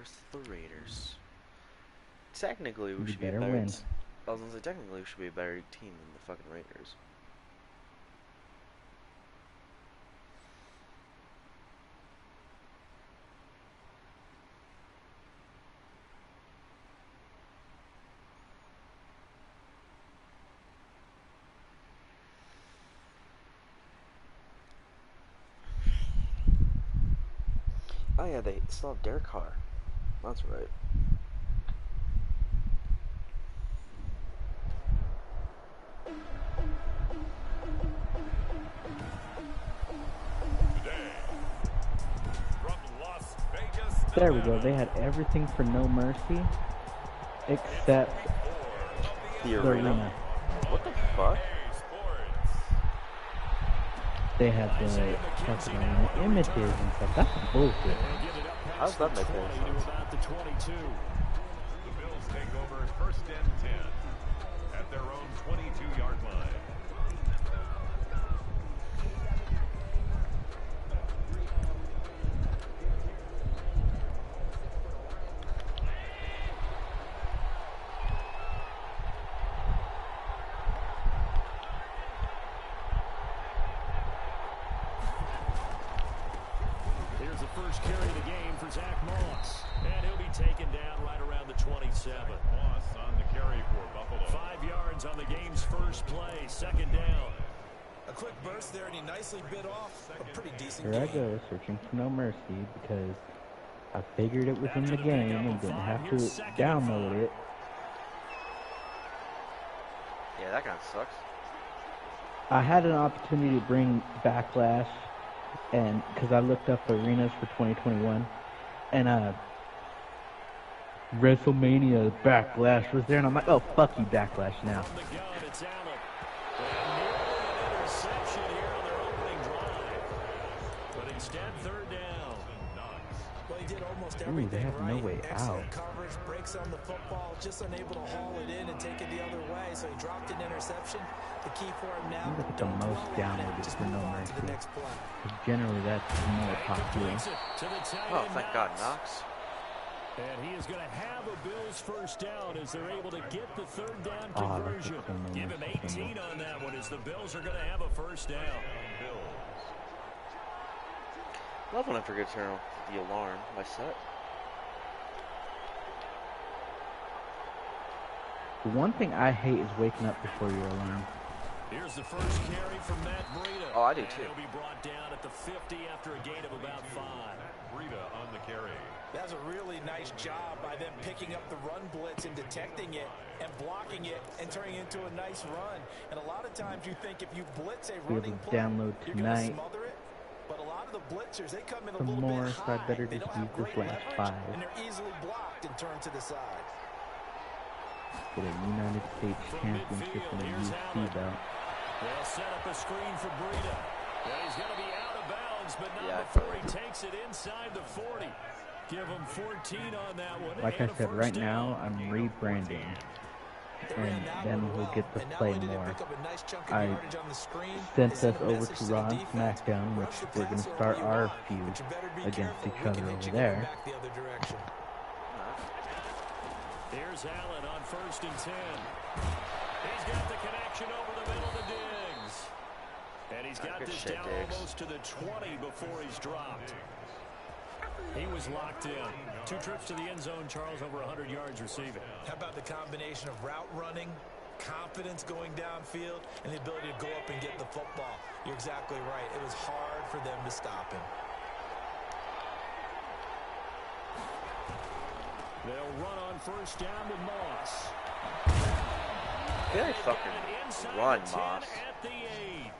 versus the Raiders. Technically, we You should be a better better. win. I was gonna say technically we should be a better team than the fucking Raiders. Oh yeah, they still have Derek Carr. That's right. There we go. They had everything for No Mercy, except The arena. What the fuck? they had the fucking arena images and stuff. That's some bullshit. How's that make any sense? The Bills take over first and 10 at their own 22-yard line. Here's the first carry of the game for Zach Moss. And he'll be taken down right around the 27. Moss on the carry for Buffalo. 5 yards on the game's first play, second down. A quick burst there, and he nicely bit off a pretty decent Here I game. go, searching for No Mercy because I figured it was in the game and didn't have to download it. Yeah, that kind of sucks. I had an opportunity to bring Backlash, and because I looked up arenas for 2021, and WrestleMania Backlash was there, and I'm like, oh, fuck you, Backlash now. From the gun, it's Allen. And nearly an interception here on their opening drive. But instead, third down. Well, he did almost Ooh, everything they have right. no way Excellent out. coverage, breaks on the football, just unable to haul it in and take it the other way. So he dropped an interception. The key for him now, Look at the don't most dwell on it, downloaded just for move No on to the Mercy. next play. 'Cause generally that's more popular. Completes it to the tight Oh, end, thank God, Knox. And he is going to have a Bills first down as they're able to get the third down Oh, that's conversion. a criminal. Give him 18 on that one as the Bills are going to have a first down. Love when I forget to turn off the alarm. My set. The one thing I hate is waking up before your alarm. Here's the first carry from Matt Breida. Oh, I do And too. he'll be brought down at the 50 after a gain of about 5. Breida on the carry. That's a really nice job by them picking up the run blitz and detecting it and blocking it and turning it into a nice run. And a lot of times you think if you blitz a Be able running to play, download you're going to tonight smother it. But a lot of the blitzers, they come in a some little more, bit so high. I better They just don't use have this great last leverage, 5. and they're easily blocked and turned to the side. Get a United States From Championship midfield, and a here's UFC Allen. belt. They'll set up a screen for Breida. And he's going to be out of bounds, but not Yeah, I before felt he takes it inside the 40. Give him 14 on that one. Like and I a said, first right down. now I'm rebranding, and then we'll get to play more. I sent us over to Raw and SmackDown, which we're going to start our feud against each other over there. Here's Allen on first and 10. He's got the connection over the middle to Diggs. And he's got Good this shit, down Diggs. almost to the 20 before he's dropped. He was locked in. 2 trips to the end zone, Charles, over 100 yards receiving. How about the combination of route running, confidence going downfield, and the ability to go up and get the football? You're exactly right. It was hard for them to stop him. They'll run on first down with Moss. Good fucking run, Moss. At the 8.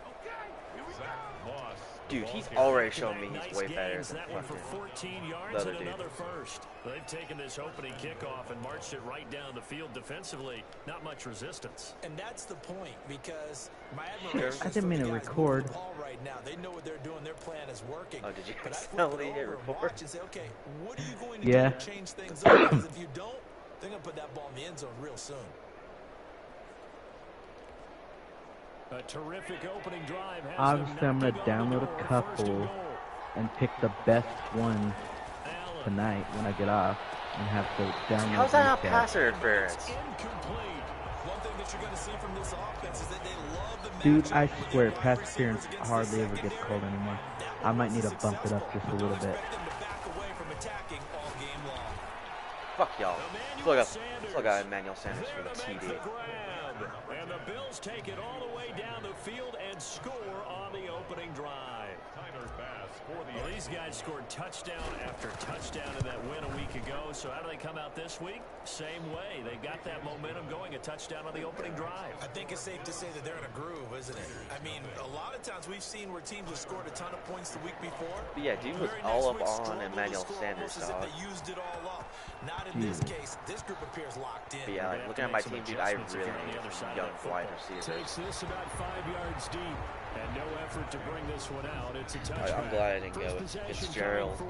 Moss. Dude, he's already shown me he's Nice way better gains, than that one for fucking 14 the yards other and dude. another first. They've taken this opening kickoff and marched it right down the field defensively. Not much resistance. And that's the point, because my Sure. admiration I is didn't for mean the to guys moving record. the ball right now. They know what they're doing. Their plan is working. Oh, did you But I accidentally flip it hit over and record? watch and say, okay, what are you going to Yeah. do to change things up? Because if you don't, they're going to put that ball in the end zone real soon. A terrific opening drive. Has Obviously, them I'm going to knocking on the download door. a First and couple goal. and pick the best one Allen tonight when I get off and have to download. How's that not reset. pass interference? Incomplete. One thing that you're going to see from this offense is that they love the Dude, matchup I with swear, their pass wide interference receivers against hardly the ever gets secondary. called anymore. That I one might was need to bump it up successful, just a but little don't bit. expect them to back away from attacking all game long. Fuck y'all. Still got Emmanuel Sanders for the TD. And the Bills take it all the way down the field and score on the opening drive. Well, these guys scored touchdown after touchdown in that win a week ago. So how do they come out this week? Same way. They got that momentum going, a touchdown on the opening drive. I think it's safe to say that they're in a groove, isn't it? I mean, a lot of times we've seen where teams have scored a ton of points the week before. But yeah, dude was all up on Emmanuel Sanders, dog. They used it all up. Not in this case. This group appears locked in. But yeah, like, looking at my team, dude, I really need some young wide receivers. Takes this about 5 yards deep. And no effort to bring this one out. It's a touchdown. I'm glad I didn't go with Fitzgerald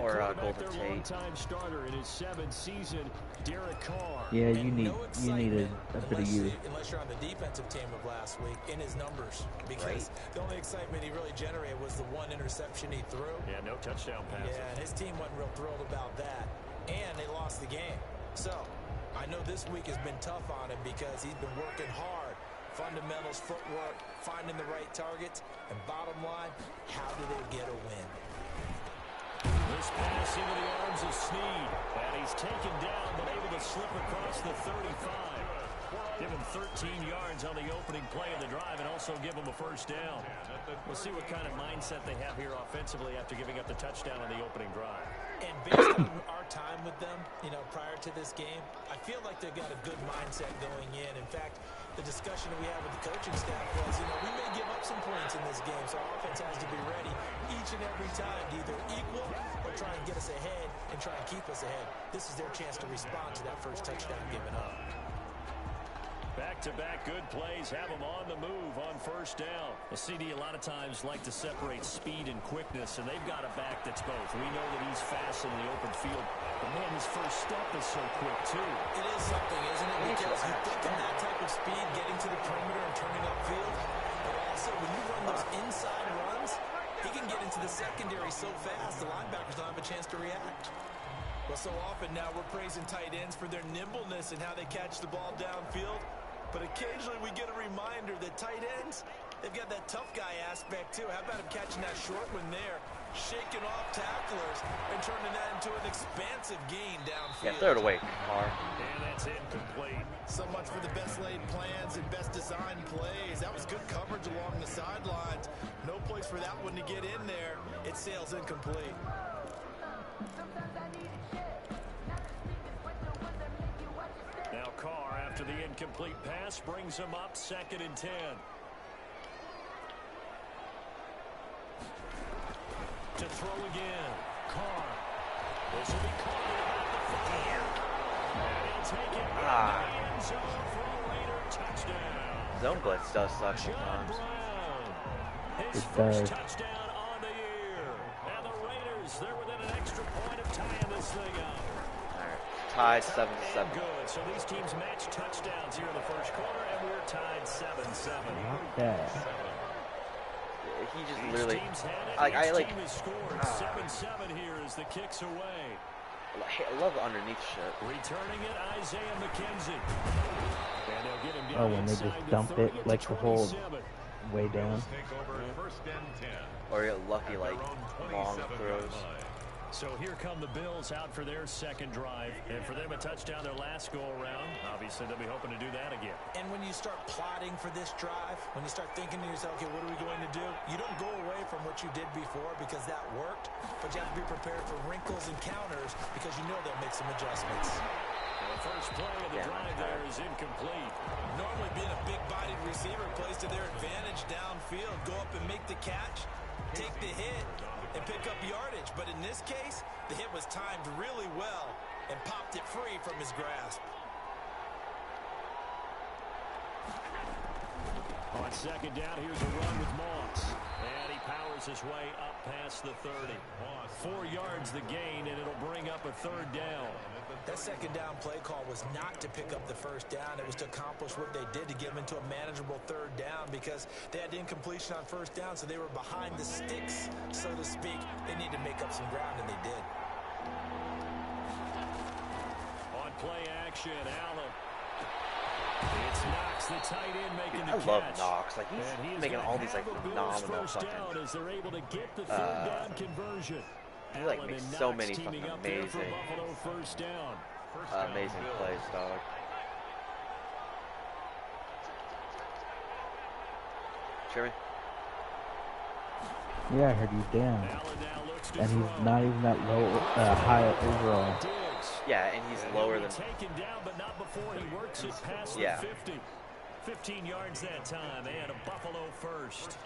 or Golden Tate. Starter in his 7th season, Derek Carr. Yeah, you need a bit of youth. Unless you're on the defensive team of last week in his numbers, because the only excitement he really generated was the one interception he threw. Yeah, no touchdown passes. Yeah, and his team wasn't real thrilled about that, and they lost the game. So I know this week has been tough on him because he's been working hard. Fundamentals, footwork, finding the right targets, and bottom line, how do they get a win? This pass into the arms of Snead, and he's taken down but able to slip across the 35. Give him 13 yards on the opening play of the drive and also give him a first down. We'll see what kind of mindset they have here offensively after giving up the touchdown on the opening drive. And based on our time with them, prior to this game, I feel like they've got a good mindset going in. In fact, the discussion that we had with the coaching staff was, we may give up some points in this game, so our offense has to be ready each and every time to either equal or try and get us ahead and try and keep us ahead. This is their chance to respond to that first touchdown given up. Back-to-back good plays have them on the move on first down. The CD a lot of times like to separate speed and quickness, and they've got a back that's both. We know that he's fast in the open field, but man, his first step is so quick too. It is something, isn't it? Because you think of that type of speed getting to the perimeter and turning upfield, but also when you run those inside runs, he can get into the secondary so fast the linebackers don't have a chance to react. Well, so often now we're praising tight ends for their nimbleness and how they catch the ball downfield. But occasionally we get a reminder that tight ends, they've got that tough guy aspect too. How about him catching that short one there, shaking off tacklers, and turning that into an expansive gain downfield? Yeah, throw it away, Carr. And that's incomplete. So much for the best laid plans and best designed plays. That was good coverage along the sidelines. No place for that one to get in there. It sails incomplete. Now Carr, after the incomplete pass, brings him up 2nd and 10. To throw again. Carr. This will be caught at the 5. And he'll take it in the end zone for a Raider touchdown. Zone blitz does suck John sometimes. Brown. His It first does. touchdown on the year. And the Raiders, they're within an extra point of tying this thing up. Tied 7-7. Good. So these teams match touchdowns here in the first quarter, and we're tied 7-7. Not bad. He just Each literally, team's had it. I Each like, team has scored 7-7 here as the kicks away. I love the underneath shit. Returning it, Isaiah McKenzie. And they'll get him down Oh, when they inside just the dump 30 it at like the whole 27. way down. Take over 1st and 10. Or get lucky, like, long throws. So here come the Bills out for their second drive. And for them, a touchdown their last go-around. Obviously, they'll be hoping to do that again. And when you start plotting for this drive, when you start thinking to yourself, okay, what are we going to do? You don't go away from what you did before because that worked, but you have to be prepared for wrinkles and counters because you know they'll make some adjustments. The first play of the drive there is incomplete. Normally being a big-bodied receiver plays to their advantage downfield. Go up and make the catch, take the hit, and pick up yardage. But in this case, the hit was timed really well and popped it free from his grasp. On second down, here's a run with Moss. And he powers his way up past the 30. 4 yards the gain, and it'll bring up a 3rd down. That second down play call was not to pick up the first down. It was to accomplish what they did to get them into a manageable 3rd down because they had incompletion on first down, so they were behind the sticks, so to speak. They need to make up some ground, and they did. play action. Allen. It's Knox, the tight end, making the I love catch. Knox. Like, he's making all these, like, phenomenal fucking... As they're able to get the third down conversion. He, like, makes so many fucking amazing... First down. Amazing plays, dog. Hear me? Yeah, I heard he's down. And he's not even that low, high overall. Yeah, and he's lower than... Yeah. 15 yards that time, and a Buffalo first.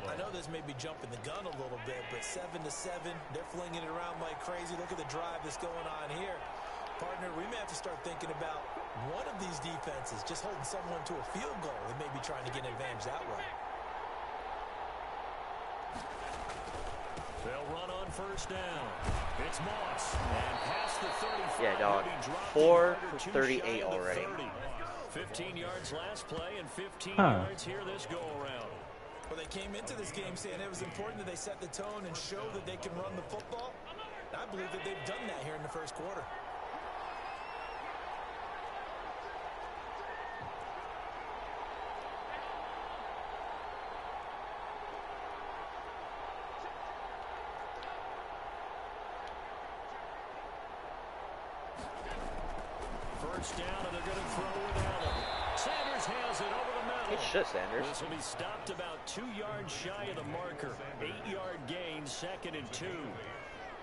I know this may be jumping the gun a little bit, but 7-7, they're flinging it around like crazy. Look at the drive that's going on here. Partner, we may have to start thinking about one of these defenses just holding someone to a field goal and maybe trying to get an advantage that way. They'll run on first down. It's Moss, and past the 35. Yeah, dog. 4 for 38 already. 15 yards last play and 15 yards here this go-around. Well, they came into this game saying it was important that they set the tone and show that they can run the football. I believe that they've done that here in the first quarter. First down, and they're going to throw with Allen. Sanders has it over the middle. Good shit, Sanders. This will be stopped about 2 yards shy of the marker. 8-yard gain, 2nd and 2.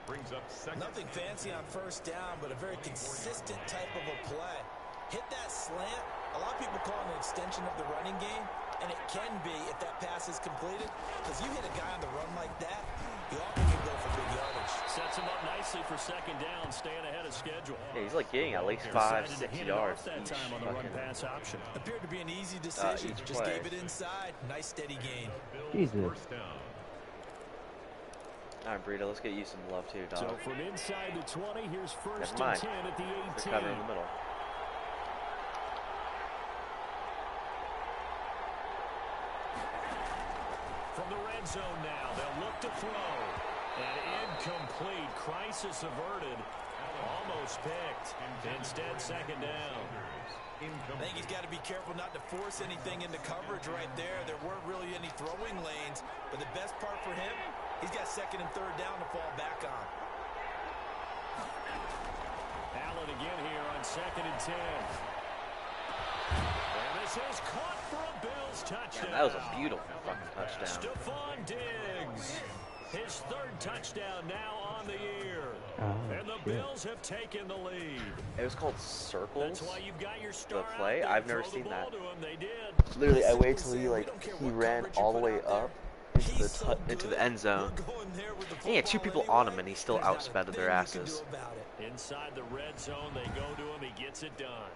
Brings up second. Nothing fancy on first down, but a very consistent type of a play. Hit that slant. A lot of people call it an extension of the running game, and it can be if that pass is completed. Because you hit a guy on the run like that, you often can go for big yardage. Sets him up nicely for 2nd down, staying ahead of schedule. Yeah, he's like getting at least 5-6 yards that each time on the run pass option. Appeared to be an easy decision. Each Just play. gave it inside. Nice steady gain. Jesus. Alright, Burrito, let's get you some love too, dog. So from inside the 20, here's first Never mind. and 10 at the 18. They're covering in the middle. From the red zone now, they'll look to throw. And incomplete. Crisis averted. Almost picked. Instead, 2nd down. I think he's got to be careful not to force anything into coverage right there. There weren't really any throwing lanes. But the best part for him, he's got 2nd and 3rd down to fall back on. Allen again here on 2nd and 10. And this is caught for a Bills touchdown. Man, that was a beautiful fucking touchdown. Stephon Diggs. His 3rd touchdown now on the year. And the Bills have taken the lead. It was called Circles, That's why you've got your star the play. out there. I've never Throw seen the that. ball to him. They did. Literally, I waited till he ran all the way up into the end zone. And he had 2 people on him, and he still outsped their asses. Inside the red zone, they go to him. He gets it done.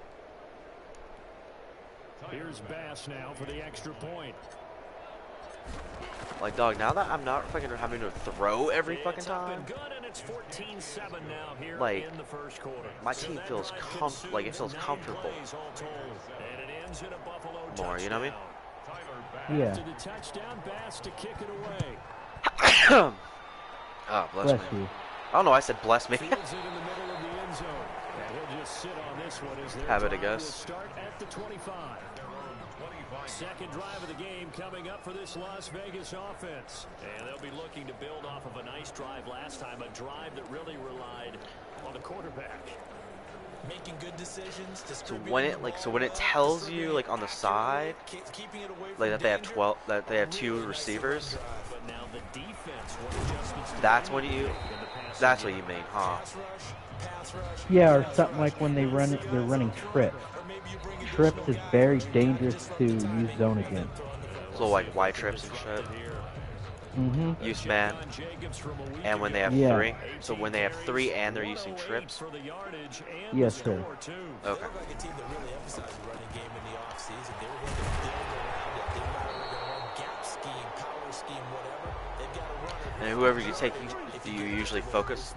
Here's Bass now for the extra point. Like, dog, now that I'm not fucking having to throw every fucking time, Good, and it's 14-7 now here like, in the first quarter. my team feels it feels comfortable more, you know what I mean? Yeah. To the touchdown, Bass to kick it away. Oh, bless me. You. I don't know, I said bless me. Fields it in the middle of the end zone. And he'll just sit on this one as their Have it, I drive guess. will start at the 25. Second drive of the game coming up for this Las Vegas offense. And they'll be looking to build off of a nice drive last time, a drive that really relied on the quarterback. Making good decisions. So when it tells you like on the side, like that they have 2 receivers, But now the defense, what adjustments that's what you mean, huh? Yeah, or something like when they're running trips. Trips is very dangerous to use zone against. So like Y trips and shit. Mm-hmm. Use man. And when they have 3. So when they have 3 and they're using trips. Yes, sir. Okay. And whoever you take, do you usually focus?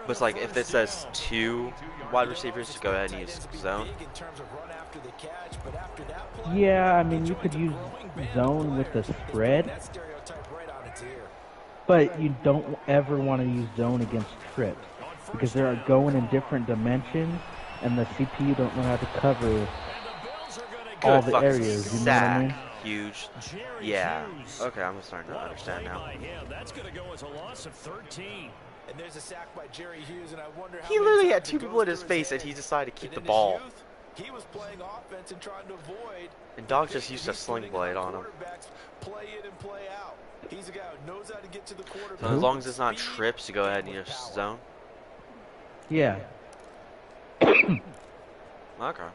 But it's like if it says 2 wide receivers, just go ahead and use zone. Yeah, I mean, you could use zone with the spread, but you don't ever want to use zone against trips. because they're going in different dimensions, and the CPU don't know how to cover all Good the fucking areas. You know what I sack. mean? Huge. Yeah. Okay, I'm starting to understand now. That's going to go as a loss of 13. And there's a sack by Jerry Hughes, and I wonder how He literally had 2 people in his face, and he decided to keep the ball. He was playing offense and trying to avoid. And Dog just used a sling blade on him. Play in and play out. He's a guy who knows how to get to the quarterback. So as long as it's not trips, you go ahead in your zone. Yeah. Okay.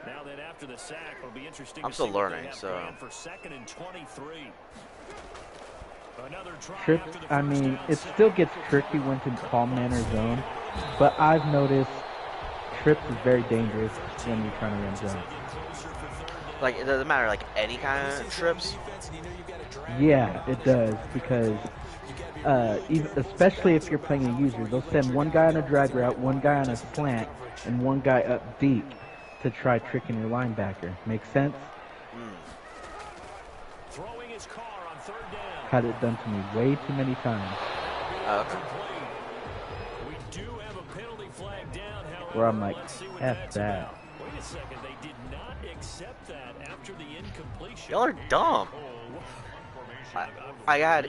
Now then, after the sack, it'll be interesting. I'm still learning, so. For 2nd and 23. Another try. Trips, I mean, it still gets tricky when to call man or zone, but I've noticed trips is very dangerous when you're trying to run zone. Like, it doesn't matter, like, any kind of trips? Yeah, it does, because even, especially if you're playing a user, they'll send one guy on a drag route, one guy on a slant, and one guy up deep to try tricking your linebacker. Make sense? Throwing his car on 3rd down. Had it done to me way too many times. Okay. We do have a penalty flag down, however. Where I'm like, Let's see what F that's that. about. Wait a second, they did not accept that after the incompletion. Y'all are dumb. Oh, I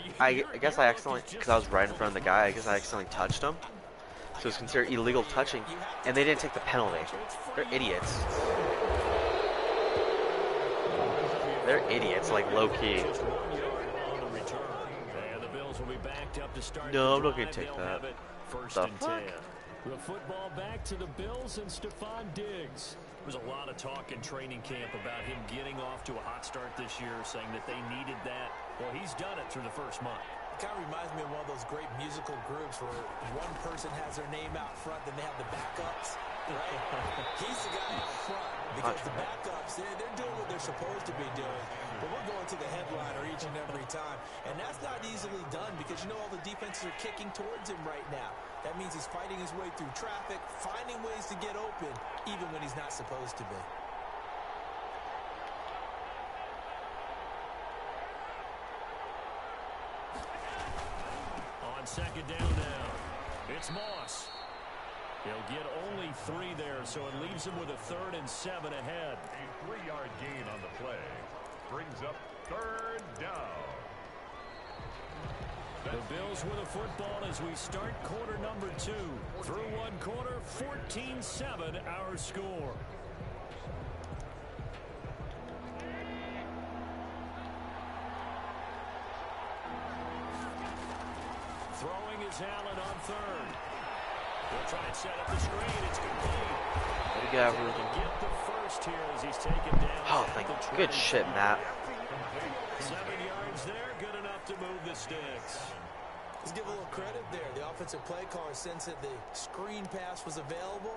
guess I accidentally, because I was right in front of the guy, I guess I accidentally touched him. So it's considered illegal touching, and they didn't take the penalty. They're idiots. They're idiots, like low-key. No, I'm not going to take that. The fuck? The football back to the Bills and Stephon Diggs. There was a lot of talk in training camp about him getting off to a hot start this year, saying that they needed that. Well, he's done it through the first month. It kind of reminds me of one of those great musical groups where one person has their name out front, then they have the backups. Right? He's the guy out front because the backups, they're doing what they're supposed to be doing. But we're going to the headliner each and every time. And that's not easily done because, you know, all the defenses are kicking towards him right now. That means he's fighting his way through traffic, finding ways to get open, even when he's not supposed to be. On 2nd down now, it's Moss. He'll get only 3 there, so it leaves him with a 3rd and 7 ahead. A 3-yard gain on the play brings up 3rd down. The Bills with a football as we start quarter number 2. Through 1 quarter, 14-7 our score. Throwing is Allen on 3rd. He'll try and set up the screen. It's complete. Good guy, Ruben. Get the first here as he's taken down. Oh, thank you. Good shit, Matt. 7 yards there, good enough to move the sticks. Let's give a little credit there. The offensive play caller sensed that the screen pass was available.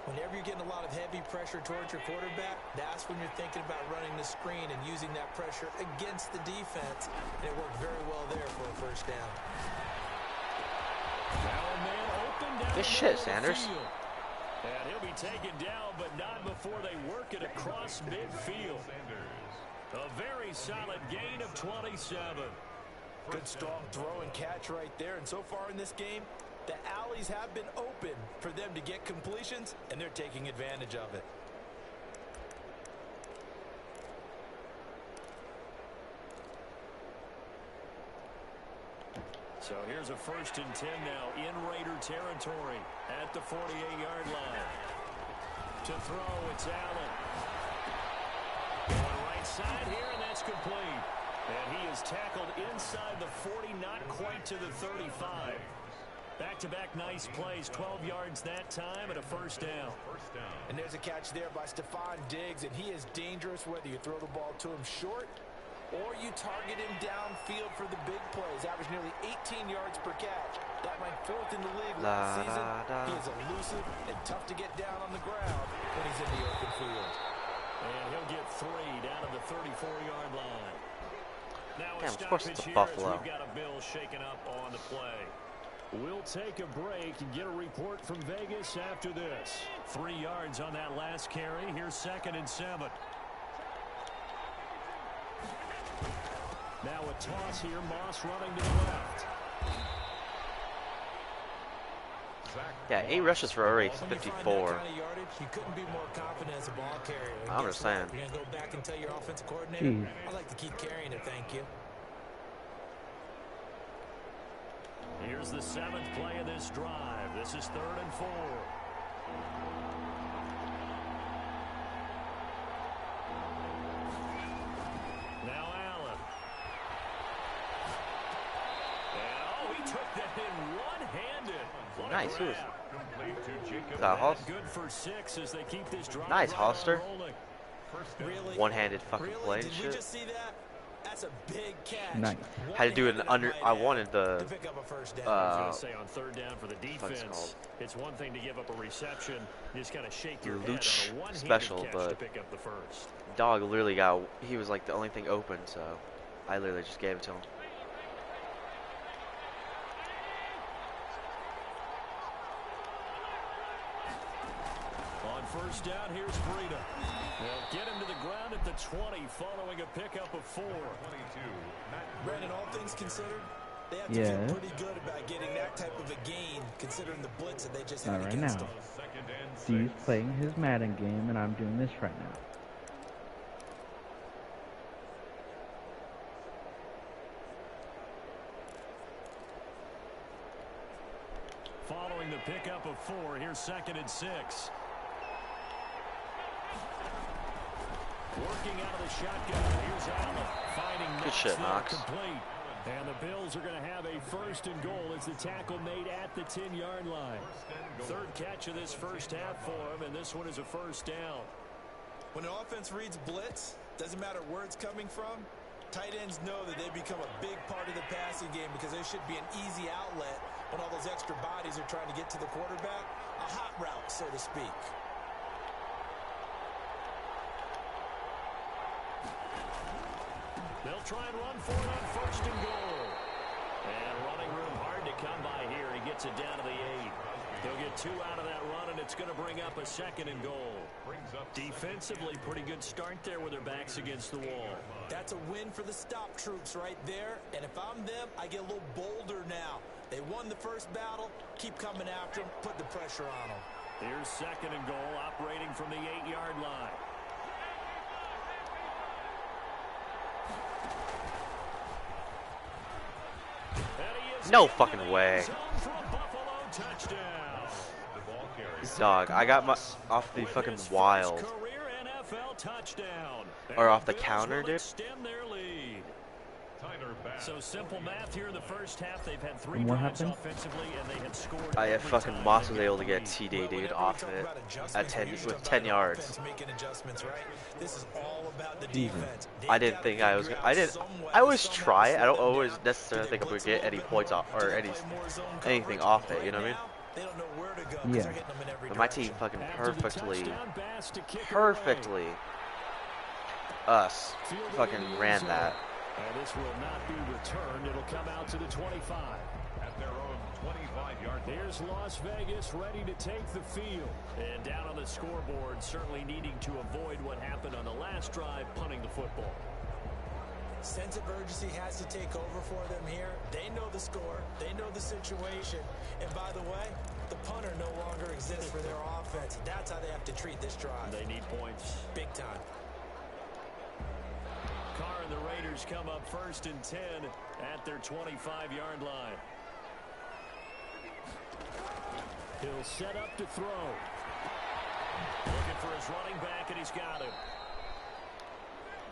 Whenever you're getting a lot of heavy pressure towards your quarterback, that's when you're thinking about running the screen and using that pressure against the defense. And it worked very well there for a first down. Good shit, Sanders. And he'll be taken down, but not before they work it across midfield. A very solid gain of 27. Good strong throw and catch right there. And so far in this game, the alleys have been open for them to get completions, and they're taking advantage of it. So here's a 1st and 10 now in Raider territory at the 48-yard line. To throw, it's Allen. Going right side here, and that's complete. And he is tackled inside the 40, not quite to the 35. Back-to-back nice plays, 12 yards that time, and a 1st down. And there's a catch there by Stephon Diggs, and he is dangerous whether you throw the ball to him short or you target him downfield for the big plays. Average nearly 18 yards per catch. That ranked 4th in the league last season. He is elusive and tough to get down on the ground when he's in the open field. And he'll get 3 down to the 34-yard line. Now Damn, of course it's a Buffalo. We've got a Bill shaken up on the play. We'll take a break and get a report from Vegas after this. 3 yards on that last carry. Here's 2nd and 7. Now a toss here. Moss running to the left. Yeah, 8 rushes for already 54. Kind of yardage, you couldn't be more confident as a ball carrier. And I'm guess just saying. what? You're gonna go back and tell your offensive coordinator, Jeez. I'd like to keep carrying it, thank you. Here's the 7th play of this drive. This is 3rd and 4. Now Allen. And, he took that in one-handed. What a Nice. Who was grab. is that? Holst? Good for 6 as they keep this drive Nice, right Holster. rolling. Really? One-handed fucking Really? play and Did we shit. just see that? That's a big catch. Nice. Had to do an One-handed under. might I add wanted the. to pick up a first down. I was going to say on 3rd down for the Fuck it's defense, called? it's one thing to give up a reception. You just kind of shake your head Luch on a one-handed special, catch but to pick up the first. Dog literally got. He was like the only thing open, so I literally just gave it to him. On 1st down, here's Breida. They'll get him to the ground at the 20 following a pickup of 4. Brandon, all things considered, they have to Yeah. feel pretty good about getting that type of a gain, considering the blitz that they just Not had right against now. them. Steve's playing his Madden game, and I'm doing this right now. Following the pickup of 4, here's 2nd and 6. Working out of the shotgun. Here's Allen finding Good Knox shit, there, Knox. complete. And the Bills are going to have a 1st and goal as the tackle made at the 10-yard line. 3rd catch of this first half for him, and this one is a 1st down. When an offense reads blitz, doesn't matter where it's coming from, tight ends know that they become a big part of the passing game because there should be an easy outlet when all those extra bodies are trying to get to the quarterback. A hot route, so to speak. They'll try and run for it on 1st and goal. And running room hard to come by here. He gets it down to the 8. They'll get 2 out of that run, and it's going to bring up a 2nd and goal. Defensively, pretty good start there with their backs against the wall. That's a win for the stop troops right there. And if I'm them, I get a little bolder now. They won the first battle. Keep coming after them. Put the pressure on them. Here's 2nd and goal, operating from the 8-yard line. No fucking way. Dog, I got my off the fucking wild. Or off the counter, dude. So simple math here in the first half. They've had 3 And what drives happened? offensively, and they have scored. I every fucking time. Moss was able to get TD, dude, off of it at 10 with 10 yards. Making adjustments, right? This is all about the Jesus. defense. I didn't think I was. I always try it. I don't always necessarily think I'm gonna get any points off or anything off it. You know what I mean? They don't know where to go. Yeah. They're hitting them in every But my team direction. fucking After the perfectly, touchdown pass to kick it perfectly, us away. Field goal fucking in the ran end zone. that. And this will not be returned. It'll come out to the 25. At their own 25-yard line. Here's Las Vegas ready to take the field. And down on the scoreboard, certainly needing to avoid what happened on the last drive, punting the football. Sense of urgency has to take over for them here. They know the score. They know the situation. And by the way, the punter no longer exists for their offense. That's how they have to treat this drive. They need points. Big time. Carr and the Raiders come up 1st and 10 at their 25-yard line. He'll set up to throw. Looking for his running back, and he's got him.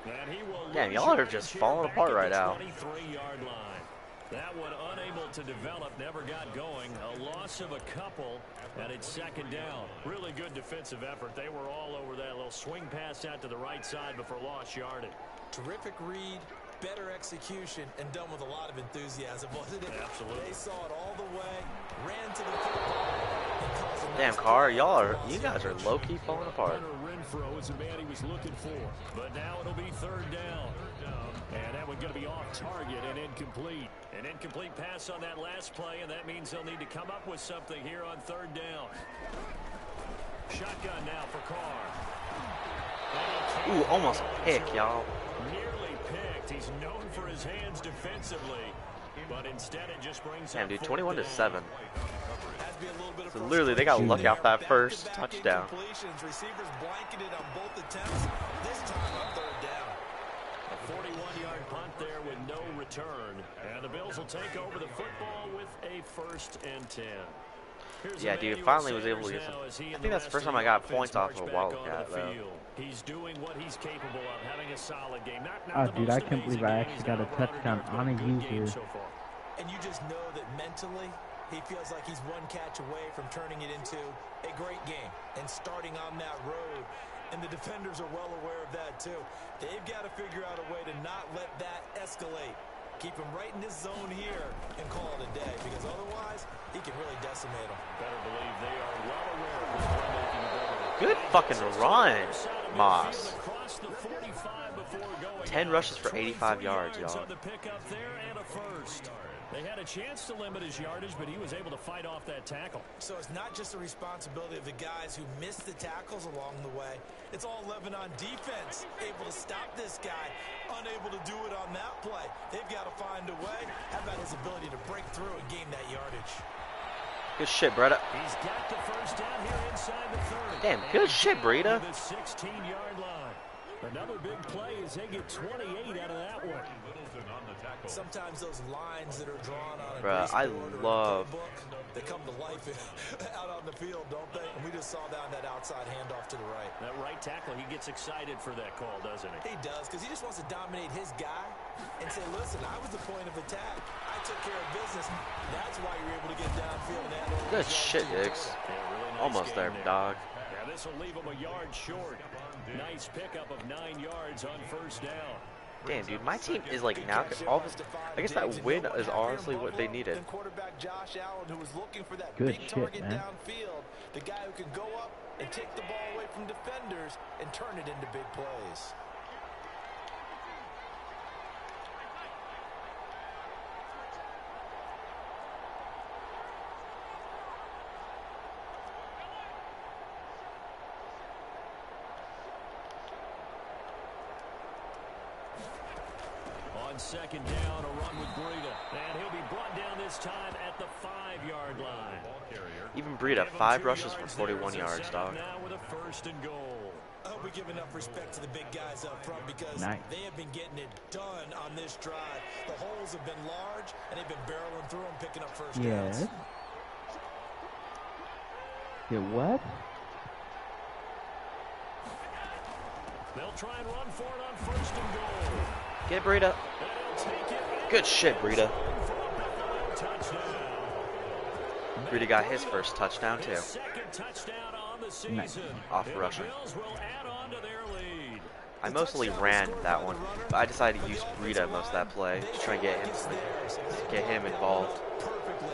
And he will Damn, lose y'all are yardage just here falling back apart at right the now. 23-yard line. That one unable to develop, never got going. A loss of a couple, and it's 2nd down. Really good defensive effort. They were all over that little swing pass out to the right side before lost yardage. Terrific read, better execution, and done with a lot of enthusiasm, wasn't it? Absolutely. They saw it all the way, ran to the football, and caused a Damn, nice Carr, turnover. you guys are low-key falling apart. Hunter Renfro is the man he was looking for. But now it'll be 3rd down. And that one's going to be off target and incomplete. An incomplete pass on that last play, and that means they'll need to come up with something here on 3rd down. Shotgun now for Carr. Ooh, almost pick, y'all. Nearly picked. He's known for his hands defensively. But instead it just brings Damn, up dude, 4th 21 to down. 7. Has to be a little bit of So literally, they got frustration lucky there. off that Back-to-back first touchdown. incompletions. Receivers blanketed on both attempts. This time on third down. A 41-yard punt there with no return. And the Bills will take over the football with a 1st and 10. Yeah, dude, finally was able to get some. I think that's the first time I got points off of a Wildcat, though. He's doing what he's capable of, having a solid game. Not Oh, the dude, most I can't believe amazing I game. actually He's got a not a runner. touchdown He's got on a good game user. so far. And you just know that mentally, he feels like he's one catch away from turning it into a great game and starting on that road. And the defenders are well aware of that, too. They've got to figure out a way to not let that escalate. Keep him right in his zone here and call it a day, because otherwise, he can really decimate him. Better believe they are well aware of his playmaking ability. Good fucking run, Moss. Across the 45 before going 10 out. rushes for 85 yards, 24 y'all. on the pickup there and a first. They had a chance to limit his yardage, but he was able to fight off that tackle. So it's not just the responsibility of the guys who missed the tackles along the way. It's all 11 on defense, able to stop this guy, unable to do it on that play. They've got to find a way. How about his ability to break through and gain that yardage? Good shit, Bretta. He's got the first down here inside the 30. Damn, good shit, Breda. The 16-yard line. Another big play as they get 28 out of that one. Sometimes those lines that are drawn on a Bruh, I love. book, they come to life out on the field, don't they? And we just saw down that outside handoff to the right. That right tackle, he gets excited for that call, doesn't he? He does, because he just wants to dominate his guy and say, listen, I was the point of attack. I took care of business. That's why you're able to get downfield and handle. Good shit, Diggs. Yeah, really nice Almost game there, dog. Yeah, this will leave him a yard short. Nice pickup of 9 yards on first down. Damn, dude, my team is like now. I guess that win is honestly what they needed. Quarterback Josh Allen, who was looking for that Good big shit, target man. downfield, the guy who can go up and take the ball away from defenders and turn it into big plays. On second down, a run with Breida. And he'll be brought down this time at the 5-yard line. Even Breda, 5 rushes for 41 yards, dog. Now with a 1st and goal. I hope we give enough respect to the big guys up front, because Nice. they have been getting it done on this drive. The holes have been large, and they've been barreling through them, picking up first Yes. downs. Yeah, what? They'll try and run for it on 1st and goal. Get Breda. And he'll take it. Good shit, Breda. Touchdown. Breda got his first touchdown too. His second touchdown on the season. Nice. Off And the rushing. Bills will add on to their lead. I mostly ran that one, but I decided to use Breda most of that play to try and get him involved. Perfectly.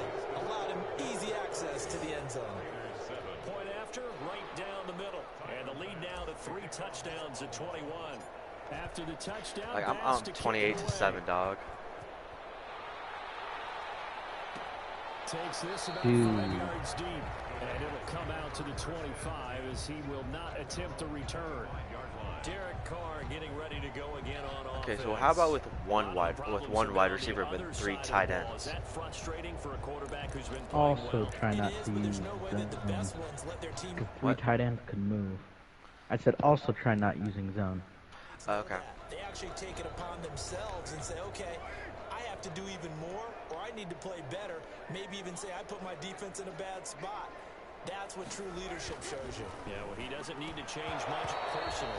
Allowed him easy access to the end zone. Point after, right down the middle. And the lead now to 3 touchdowns at 21. After the touchdown, Like I'm pass to 28 to Kane 7, dog. Takes this about Dude. 5 yards deep. And it'll come out to the 25 as he will not attempt to return. Derek Carr getting ready to go again on offense. Okay, so how about with one wide receiver but 3 tight ends? Is that frustrating for a quarterback who's been playing Also well? try not It is, to but use there's no way that the zone. best ones let their team. 'Cause 3 What? tight ends could move. I said also try not using zone. Okay. They actually take it upon themselves and say, okay, I have to do even more, or I need to play better. Maybe even say I put my defense in a bad spot. That's what true leadership shows you. Yeah, well, he doesn't need to change much personally.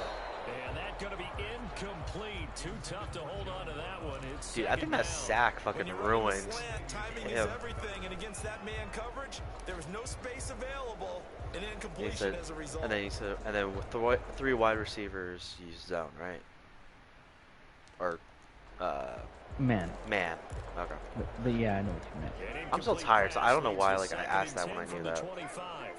And that's going to be incomplete. Too tough to hold on to that one. It's Dude, I think that sack fucking When you're running the ruined slant, timing is him. everything, and against that man coverage, there was no space available, and He incompletion said, as a result. and then with 3 wide receivers, use zone, right? Or Man. man. Okay. But yeah, I know what you meant. An I'm so incomplete tired, so I don't know pass why, leaves like, I a asked that 2nd when I and knew 10 that. from the 25.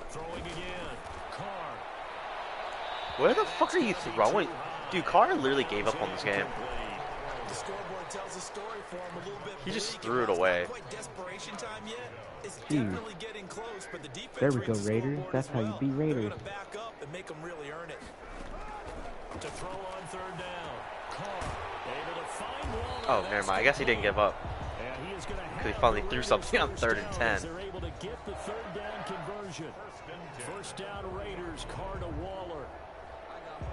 Throwing again. Carr. Where the fuck are you throwing? Dude, Carr literally gave up on this game. The scoreboard tells a story for him a little bit. He just bleak. threw it While it's away. Not quite desperation time yet. It's Dude. definitely getting close, but the defense There we reads go, the Raiders. scoreboard That's as how you well. beat Raiders. They're gonna back up and make them really earn it. To throw on 3rd down. Carr. Oh, never mind. I guess he didn't give up. Because he finally threw something on 3rd and 10. They're able to get the 3rd down conversion. First down Raiders, Carr to Waller.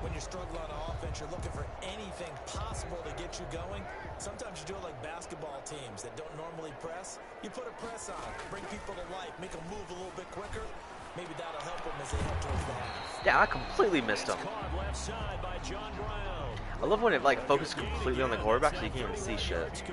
When you're struggling on offense, you're looking for anything possible to get you going. Sometimes you do it like basketball teams that don't normally press. You put a press on, bring people to life, make them move a little bit quicker. Maybe that'll help them as they head towards the half. Yeah, I completely missed him. Left side by John Brown. I love when it like focuses completely on the quarterback so you can't even see shit.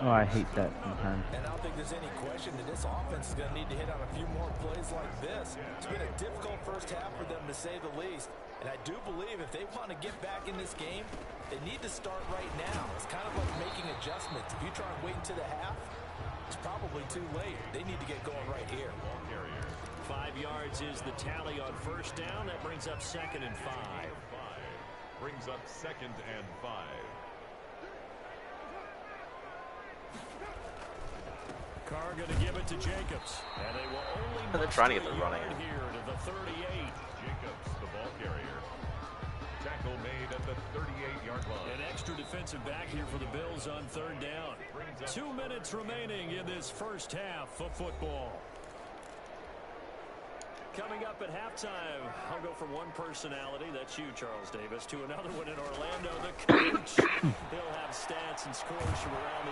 Oh, I hate that sometimes. And I don't think there's any question that this offense is going to need to hit on a few more plays like this. It's been a difficult first half for them, to say the least. And I do believe if they want to get back in this game, they need to start right now. It's kind of like making adjustments. If you try and wait until the half, it's probably too late. They need to get going right here. 5 yards is the tally on first down. That brings up 2nd and 5. Brings up 2nd and 5. Carr going to give it to Jacobs. And they will only They're trying to get the running. here to the 38. Jacobs, the ball carrier. Tackle made at the 38-yard line. An extra defensive back here for the Bills on 3rd down. 2 minutes remaining in this first half of football. Coming up at halftime, I'll go from one personality, that's you, Charles Davis, to another one in Orlando, the coach. He'll have stats and scores from around the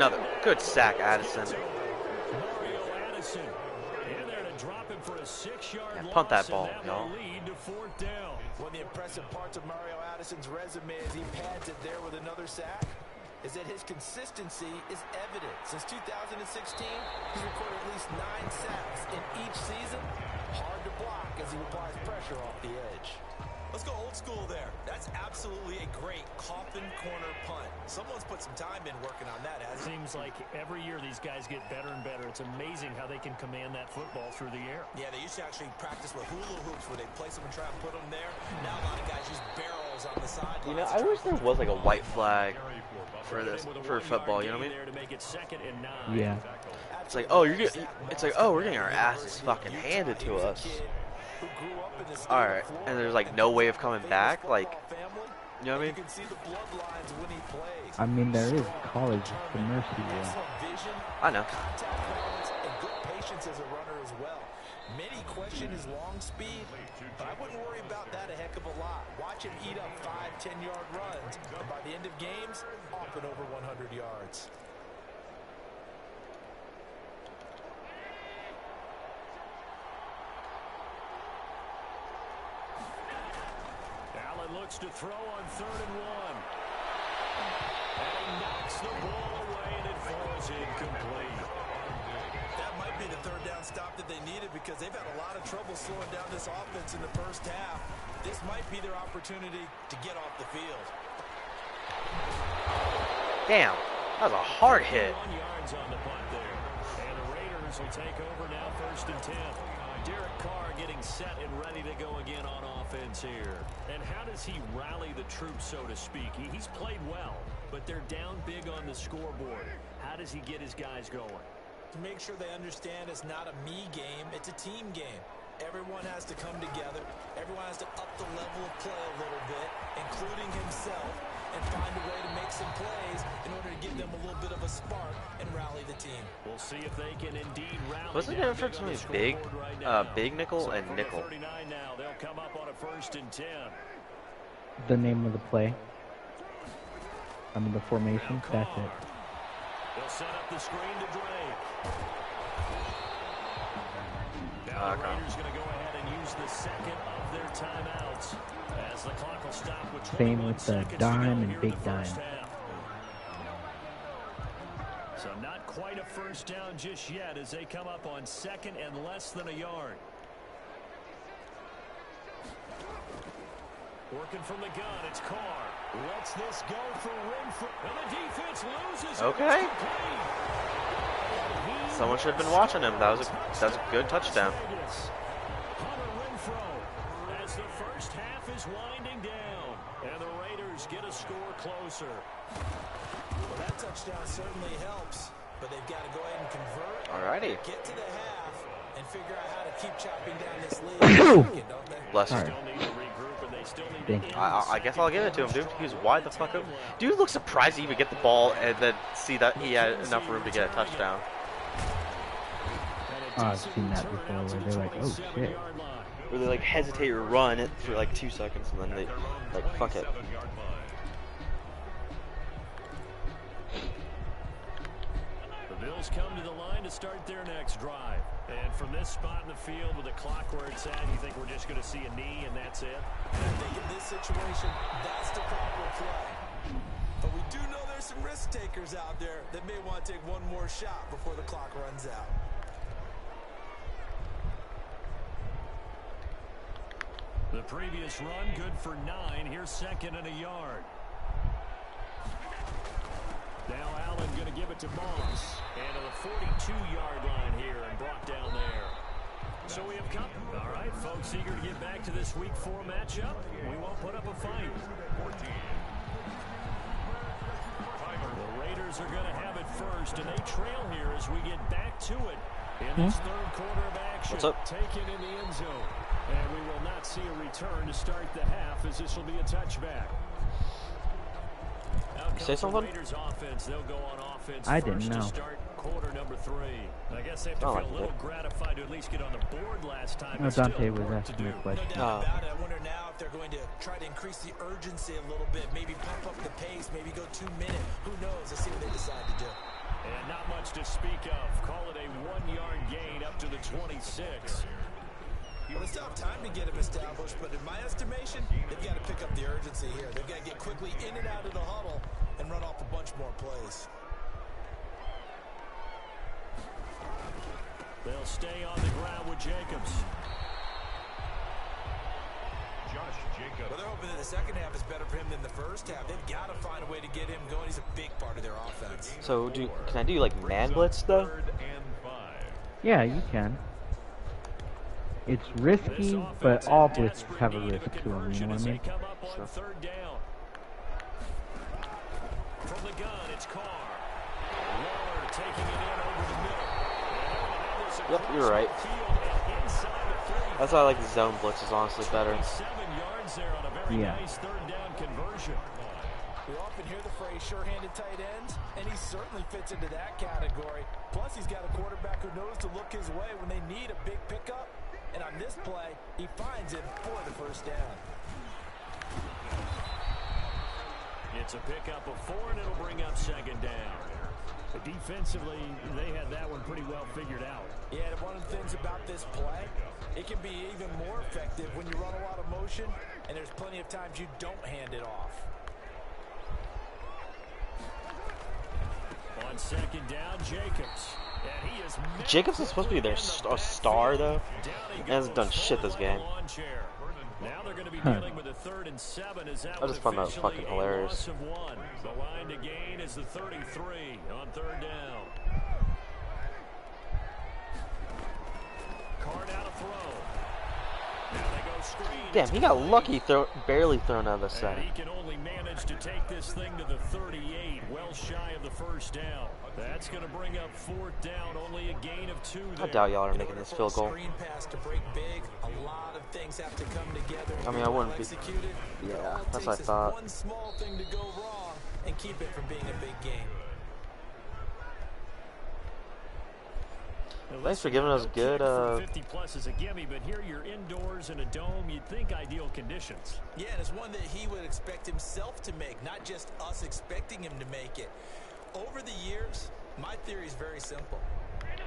NFL. Good sack, Addison. Mario Addison in there to drop him for a 6-yard loss. Punt that ball, and y'all. lead to 4th down. One of the impressive parts of Mario Addison's resume as he pads it there with another sack is that his consistency is evident. Since 2016, he's recorded at least 9 sacks in each season. Hard to block as he applies pressure off the edge. Let's go old school there. That's absolutely a great coffin corner punt. Someone's put some time in working on that, hasn't it? Seems like every year these guys get better and better. It's amazing how they can command that football through the air. Yeah, they used to actually practice with hula hoops where they place them and try and put them there. Now a lot of guys use barrels on the sidelines. You know, I wish there was like a white flag for this for football. You know what I mean? Yeah. It's like, oh, we're getting our asses fucking handed to us. All right, and there's like no way of coming back. Like, you know what I mean? I mean, there is college, the mercy rule. I know. As a runner as well. Many question his long speed, but I wouldn't worry about that a heck of a lot. Watch him eat up 5-10-yard runs, and by the end of games, often over 100 yards. Allen looks to throw on 3rd and 1. And he knocks the ball away, and it falls incomplete. That might be the 3rd down stop that they needed because they've had a lot of trouble slowing down this offense in the first half. This might be their opportunity to get off the field. Damn, that was a hard hit. 1 yards on the punt there. And the Raiders will take over now 1st and 10. Derek Carr getting set and ready to go again on offense here. And how does he rally the troops, so to speak? He's played well, but they're down big on the scoreboard. How does he get his guys going? To make sure they understand it's not a me game, it's a team game. Everyone has to come together. Everyone has to up the level of play a little bit, including himself, and find a way to make some plays in order to give them a little bit of a spark and rally the team. We'll see if they can indeed rally. What's the difference between big nickel and nickel? Now they'll come up on a 1st and 10. The name of the play. I mean, the formation. That's it. They'll set up the screen to Drake. Now the Raiders going to go ahead and use the 2nd of their timeouts as the clock will stop with 21 Same with the seconds dime to go and here big in the first dime. half. So not quite a 1st down just yet as they come up on 2nd and less than a yard. Working from the gun, it's Carr. Lets this go for Renfro. And the defense loses. Okay. Someone should have been watching him. That was a good touchdown. Hunter Renfro as the first half is winding down. And the Raiders get a score closer. Well, that touchdown certainly helps, but they've got to go ahead and convert. Alrighty. Get to the half and figure out how to keep chopping down this lead. Bless you. Still need to regroup, and they Thank you. I guess I'll give it to him, dude. He was wide the fuck open. Dude looks surprised to even get the ball and then see that he had enough room to get a touchdown. Oh, I've seen that before where they're like, oh shit. Where they like hesitate or run it for like 2 seconds and then they like fuck it. The Bills come to the line to start their next drive. And from this spot in the field with the clock where it's at, you think we're just going to see a knee and that's it? I think in this situation, that's the proper play. But we do know there's some risk takers out there that may want to take one more shot before the clock runs out. The previous run, good for 9. Here's 2nd and a yard. Now Allen going to give it to Moss. And to the 42-yard line here and brought down there. So we have come. All right, folks, eager to get back to this Week 4 matchup. We won't put up a fight. 14. The Raiders are going to have it first, and they trail here as we get back to it in this third quarter of action. What's up? Taken in the end zone. And we will not see a return to start the half as this will be a touchback. You say something? Offense, they'll go on offense I didn't first know. To start quarter number 3. I guess they have to feel a little gratified to at least get on the board last time. No, Dante was asking me a question. No doubt about it. I wonder now if they're going to try to increase the urgency a little bit, maybe pump up the pace, maybe go 2 minute. Who knows? Let's see what they decide to do. And not much to speak of. Call it a 1-yard gain up to the 26. Well, they still have time to get him established, but in my estimation, they've got to pick up the urgency here. They've got to get quickly in and out of the huddle and run off a bunch more plays. They'll stay on the ground with Jacobs. Josh Jacobs. Well, they're hoping that the second half is better for him than the first half. They've got to find a way to get him going. He's a big part of their offense. So can I do like man blitz though? 3rd and 5. Yeah, you can. It's risky, but all blitzes have a risk to them, you know what I mean? Sure. Third down. From the gun, it's Carr. Waller taking it in over the middle. Yep, you're right. That's why I like the zone blitzes honestly better. 7 yards there on a very nice third down conversion. We often hear the phrase sure-handed tight ends, and he certainly fits into that category. Plus, he's got a quarterback who knows to look his way when they need a big pickup. And on this play, he finds it for the first down. It's a pickup of 4, and it'll bring up 2nd down. But defensively, they had that one pretty well figured out. Yeah, and one of the things about this play, it can be even more effective when you run a lot of motion, and there's plenty of times you don't hand it off. On 2nd down, Jacobs. And he is Jacobs is supposed to be their star though. He hasn't done shit this game. Now they're going to be dealing with a 3rd and 7. As that I just found that fucking hilarious. The line to gain is the 33 on 3rd down. Carr out of throw. Now they go screen. Damn, he got lucky barely thrown out of the And set. he can only manage to take this thing to the 38, well shy of the first down. That's going to bring up 4th down, only a gain of 2 there. I doubt y'all are making this field goal. Screen pass to break big, a lot of things have to come together. I mean, I wouldn't be. Executed. Yeah, All it that's what I takes is thought. one small thing to go wrong and keep it from being a big game. Thanks for giving us good 50 plus is a gimme, but here you're indoors in a dome. You'd think ideal conditions. Yeah, and it's one that he would expect himself to make, not just us expecting him to make it. Over the years, my theory is very simple.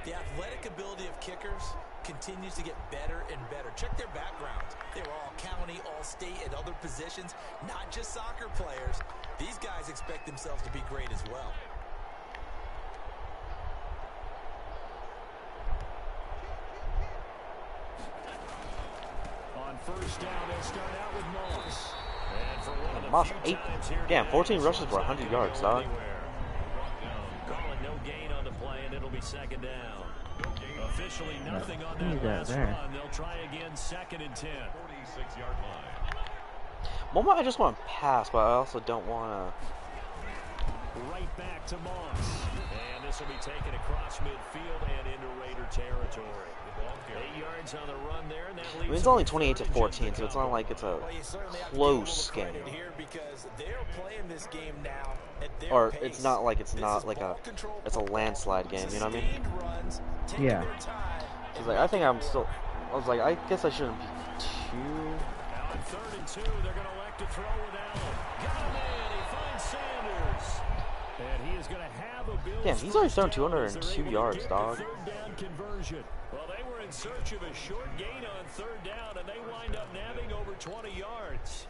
The athletic ability of kickers continues to get better and better. Check their backgrounds. They were all county, all state, at other positions, not just soccer players. These guys expect themselves to be great as well. On 1st down, they'll start out with Moss. And for one of the Moss, few 8. times here Damn, today, 14 this rushes was for 100 yards, dog. Calling no gain on the play, and it'll be 2nd down. Officially nothing on Who's that that last there? run. They'll try again, 2nd and 10. 46-yard line. Moment I just want to pass, but I also don't want to. Right back to Moss. And this will be taken across midfield and into Raider territory. ball carrier. 8 yards on the run there, and that I leaves mean, it's only 28 to 14, so it's not like it's a Well, you certainly have to close give a little game. credit here because they're playing this game now at their Or pace. it's not like it's This not is like ball control it's a football. landslide game. You know what I mean? Sustained runs, taking Yeah. their time, I was and like, I think making I'm it still. work. I was like, I guess I shouldn't be too. Now on 3rd and 2, they're going to elect to throw with Allen. Got a man. He finds Sanders. And he is going to have a Bills Damn, he's already thrown first down as 202 they're able to yards, get dog. the 3rd down conversion. Well, they were in search of a short gain on 3rd down, and they wind up nabbing over 20 yards.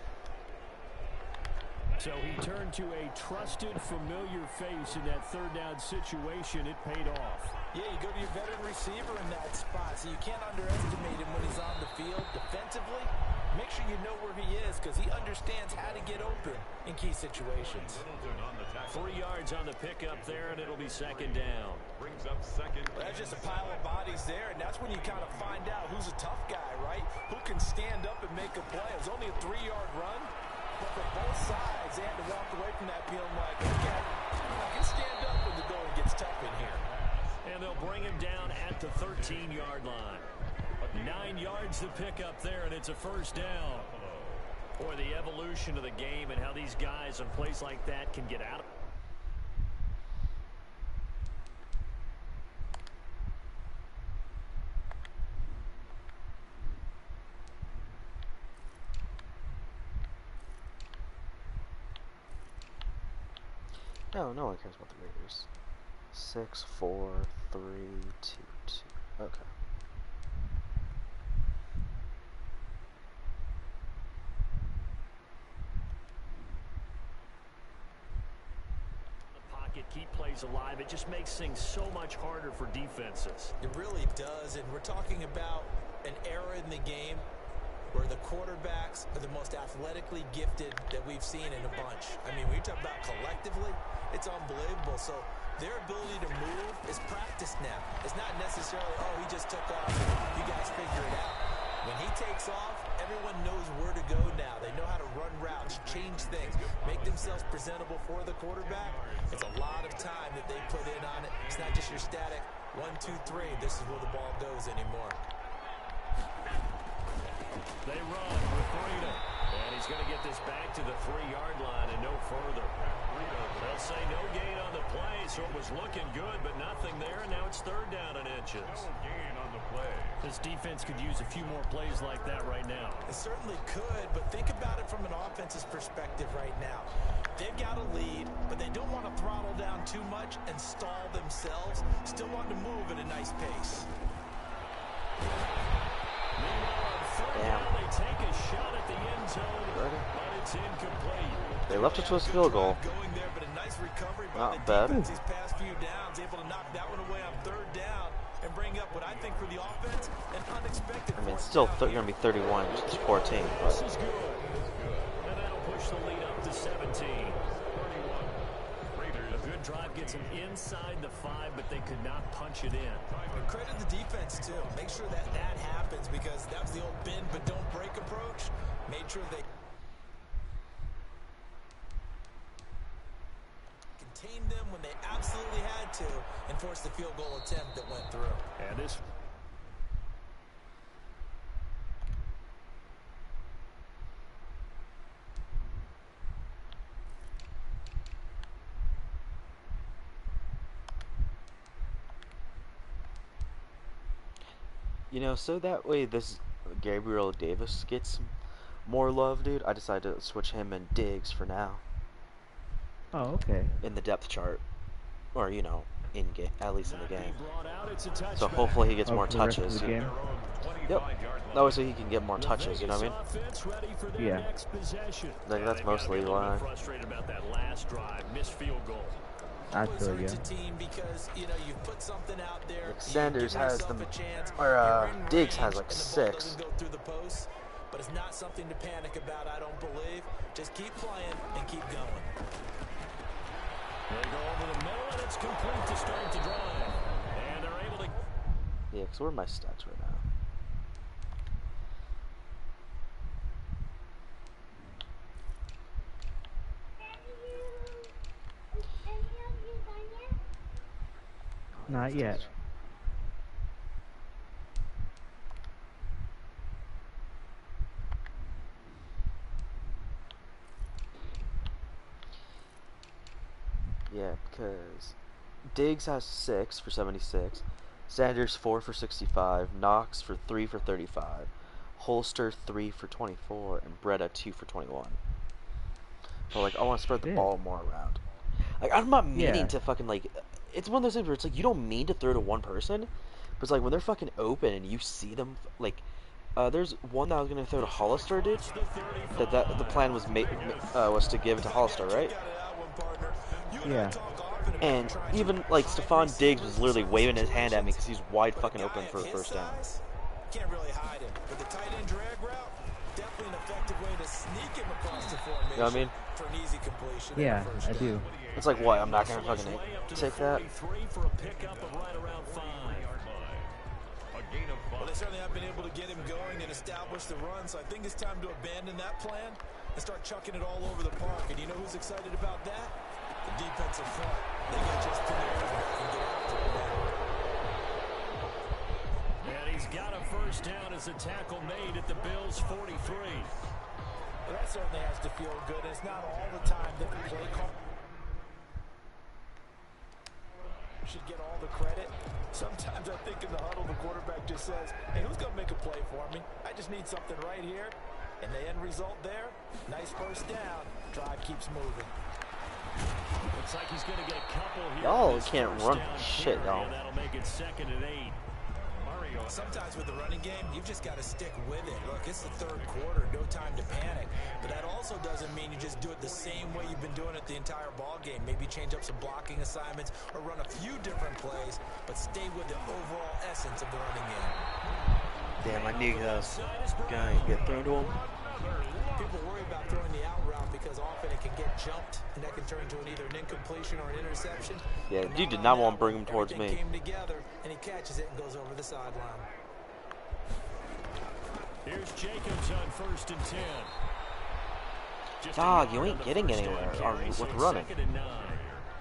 So he turned to a trusted, familiar face in that 3rd down situation. It paid off. Yeah, you go to your veteran receiver in that spot, so you can't underestimate him when he's on the field. Defensively, make sure you know where he is because he understands how to get open in key situations. Middleton on the tackle. 3 yards on the pickup there, and it'll be 2nd down. Brings up 2nd. Well, that's just a pile of bodies there, and that's when you kind of find out who's a tough guy, right? Who can stand up and make a play. It was only a 3-yard run, but for both sides, they had to walk away from that feeling like, okay, I can stand up when the going gets tough in here. And they'll bring him down at the 13-yard line. 9 yards to pick up there, and it's a 1st down. Boy, the evolution of the game and how these guys in plays like that can get out of. No one cares about the Raiders. 6, 4, 3, 2, 2. Okay. The pocket, keep plays alive. It just makes things so much harder for defenses. It really does, and we're talking about an era in the game where the quarterbacks are the most athletically gifted that we've seen in a bunch. I mean, when you talk about collectively, it's unbelievable. So their ability to move is practiced now. It's not necessarily, oh, he just took off, you guys figure it out. When he takes off, everyone knows where to go now. They know how to run routes, change things, make themselves presentable for the quarterback. It's a lot of time that they put in on it. It's not just your static 1, 2, 3, this is where the ball goes anymore. They run with Freedom. And he's going to get this back to the 3-yard line and no further. They'll say no gain on the play, so it was looking good, but nothing there. And now it's 3rd down and inches. No gain on the play. This defense could use a few more plays like that right now. It certainly could, but think about it from an offense's perspective right now. They've got a lead, but they don't want to throttle down too much and stall themselves. Still want to move at a nice pace. Meanwhile, on 3rd down, they take a shot at the end zone, but it's incomplete. They left it to a field goal. Going there, but a nice recovery by Not the bad. defense these past few downs, able to knock that one away on 3rd down and bring up what I think for the offense an unexpected. I mean, it's still going to be 31 to 14, This but is good. And that'll push the lead up to 17. 31. Raiders. A good drive gets them inside the 5, but they could not punch it in. And credit the defense too. Make sure that that happens because that was the old bend but don't break approach. Made sure they contained them when they absolutely had to and forced the field goal attempt that went through. And this. you know, so that way this Gabriel Davis gets more love, dude. I decided to switch him and Diggs for now Oh, okay. in the depth chart, or you know, in game, at least in the game. Brought out, it's a touchback. So hopefully he gets Oh, more for the rest of touches. the game? Their own 25-yard Yep. line. That way, so he can get more touches. You know what I mean? Offense ready for their Yeah. next possession. Like, that's They've gotta mostly be a little why. bit frustrated about that last drive, missed field goal. I Always feel you. hurts a team because you know you put something out there. Like, you Sanders give has yourself them- a chance, or, you're in Diggs has, range, like, and the ball 6. doesn't go through the post, but it's not something to panic about. I don't believe. Just keep playing and keep going. They go over the middle, and it's complete to start the drive. And they're able to. Yeah, because where are my stats right now? Not yet. because Diggs has 6 for 76, Sanders 4 for 65, Knox for 3 for 35, Holster 3 for 24, and Breda 2 for 21. So like I want to spread the Shit. ball more around. Like I'm not meaning Yeah. to fucking like. It's one of those things where it's like you don't mean to throw to one person, but it's like when they're fucking open and you see them like. There's one that I was gonna throw to Hollister, dude. That the plan was was to give it to Hollister, right? Yeah. And even like Stephon Diggs was literally waving his hand at me because he's wide fucking open for a first down. Can't really hide him, but the tight end drag route, definitely an effective way to sneak him across the formation. You know what I mean? For an easy completion. Yeah, I do. It's like what? I'm not gonna fucking take that. For a pickup of right around 5. Well, they certainly have been able to get him going and establish the run, so I think it's time to abandon that plan and start chucking it all over the park. And you know who's excited about that? The defensive front. They get just to the quarterback and get after him now. And he's got a first down as a tackle made at the Bills' 43. Well, that certainly has to feel good. It's not all the time that the play call should get all the credit. Sometimes I think in the huddle, the quarterback just says, hey, who's going to make a play for me? I just need something right here. And the end result there, nice first down. Drive keeps moving. Looks like he's going to get a couple here. Y'all can't run shit, y'all. That'll make it 2nd and 8. Sometimes with the running game, you've just got to stick with it. Look, it's the third quarter, no time to panic. But that also doesn't mean you just do it the same way you've been doing it the entire ball game. Maybe change up some blocking assignments or run a few different plays, but stay with the overall essence of the running game. Damn, I knew that guy get thrown to him. People worry about throwing the out route because often it can get jumped, and that can turn into either an incompletion or an interception. Yeah, dude did not want to bring him towards me. Came together, and he catches it and goes over the sideline. Here's Jacobs on 1st and 10. Dog, you ain't getting anywhere with running. 2nd and 9.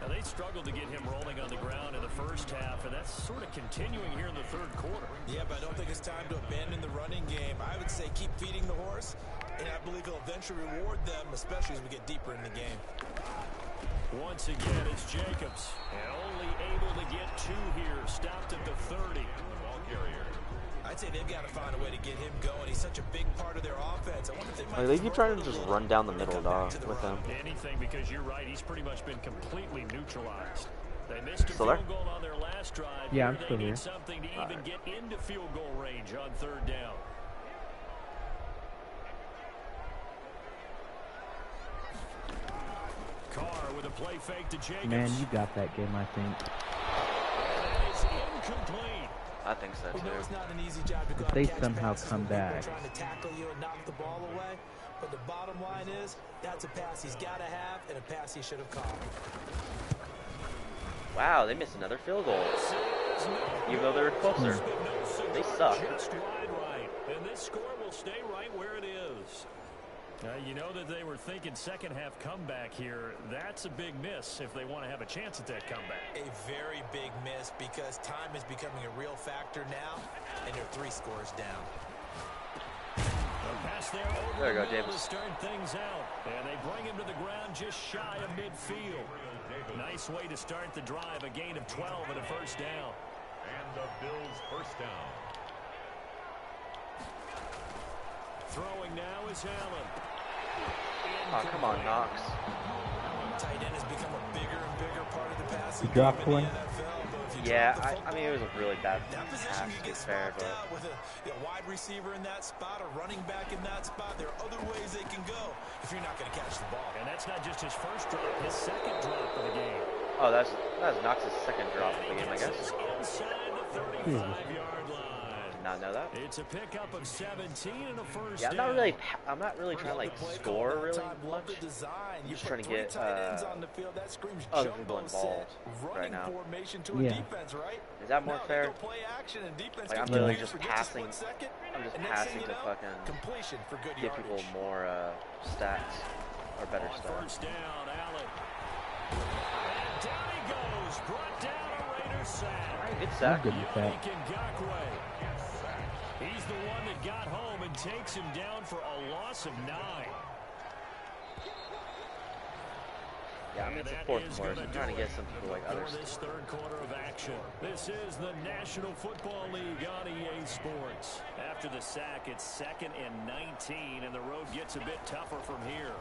Now, they struggled to get him rolling on the ground in the first half, and that's sort of continuing here in the third quarter. Yeah, but I don't think it's time to abandon the running game. I would say keep feeding the horse, and I believe he'll eventually reward them, especially as we get deeper in the game. Once again, it's Jacobs. And only able to get 2 here. Stopped at the 30. I'd say they've got to find a way to get him going. He's such a big part of their offense. I wonder if they might Like, they keep trying to just run down the middle, dog, with him. Anything, because you're right. He's pretty much been completely neutralized. They missed a Still field there? goal on their last drive. Yeah, I'm They still need here. something to even get into field goal range on 3rd down. Carr with a play fake to Jacobs. Man, you got that game, I think. That is incomplete. I think so We know it's too. not an easy job to go If out they and catch somehow passes come when people are back. trying to tackle you and knock the ball away. But the bottom line is, that's a pass he's got to have and a pass he should have caught. Wow, they missed another field goal. Even though they were closer. They suck. Just wide right. And this score will stay right where it is. You know that they were thinking second half comeback here. That's a big miss if they want to have a chance at that comeback. A very big miss because time is becoming a real factor now, and they're 3 scores down. A pass there over There you go, the middle James. to start things out. And they bring him to the ground just shy of midfield. Nice way to start the drive. A gain of 12 and a first down. And the Bills' first down. Throwing now is Allen. Oh, come on, Knox. Tight end has become a bigger and bigger part of the passing You dropped game in one? the NFL. But if you Yeah, drop the I mean, it was a really bad that position pass, you to be get fair, swapped but out with a wide receiver in that spot, a running back in that spot. There are other ways they can go if you're not going to catch the ball. And that's not just his first drop, his second drop of the game. oh, that's Knox's second drop of the game, I guess. Inside the 35-yard line. Not know that. It's a pickup of 17 and a first Yeah, down. I'm not really trying to like score really much. I'm just trying to get other people involved right now. Yeah. Is that more fair? Like I'm literally just passing. I'm just passing to fucking give people more stats or better stuff. First down, Allen. And down he goes. Brought down a Raider sack. Good I'm sack. good with that. Lincoln Gakwe. He's the one that got home and takes him down for a loss of 9. Yeah, I mean, it's a fourth quarter, so I'm trying to get some people like others. This third quarter of action. This is the National Football League on EA Sports. After the sack, it's 2nd and 19, and the road gets a bit tougher from here.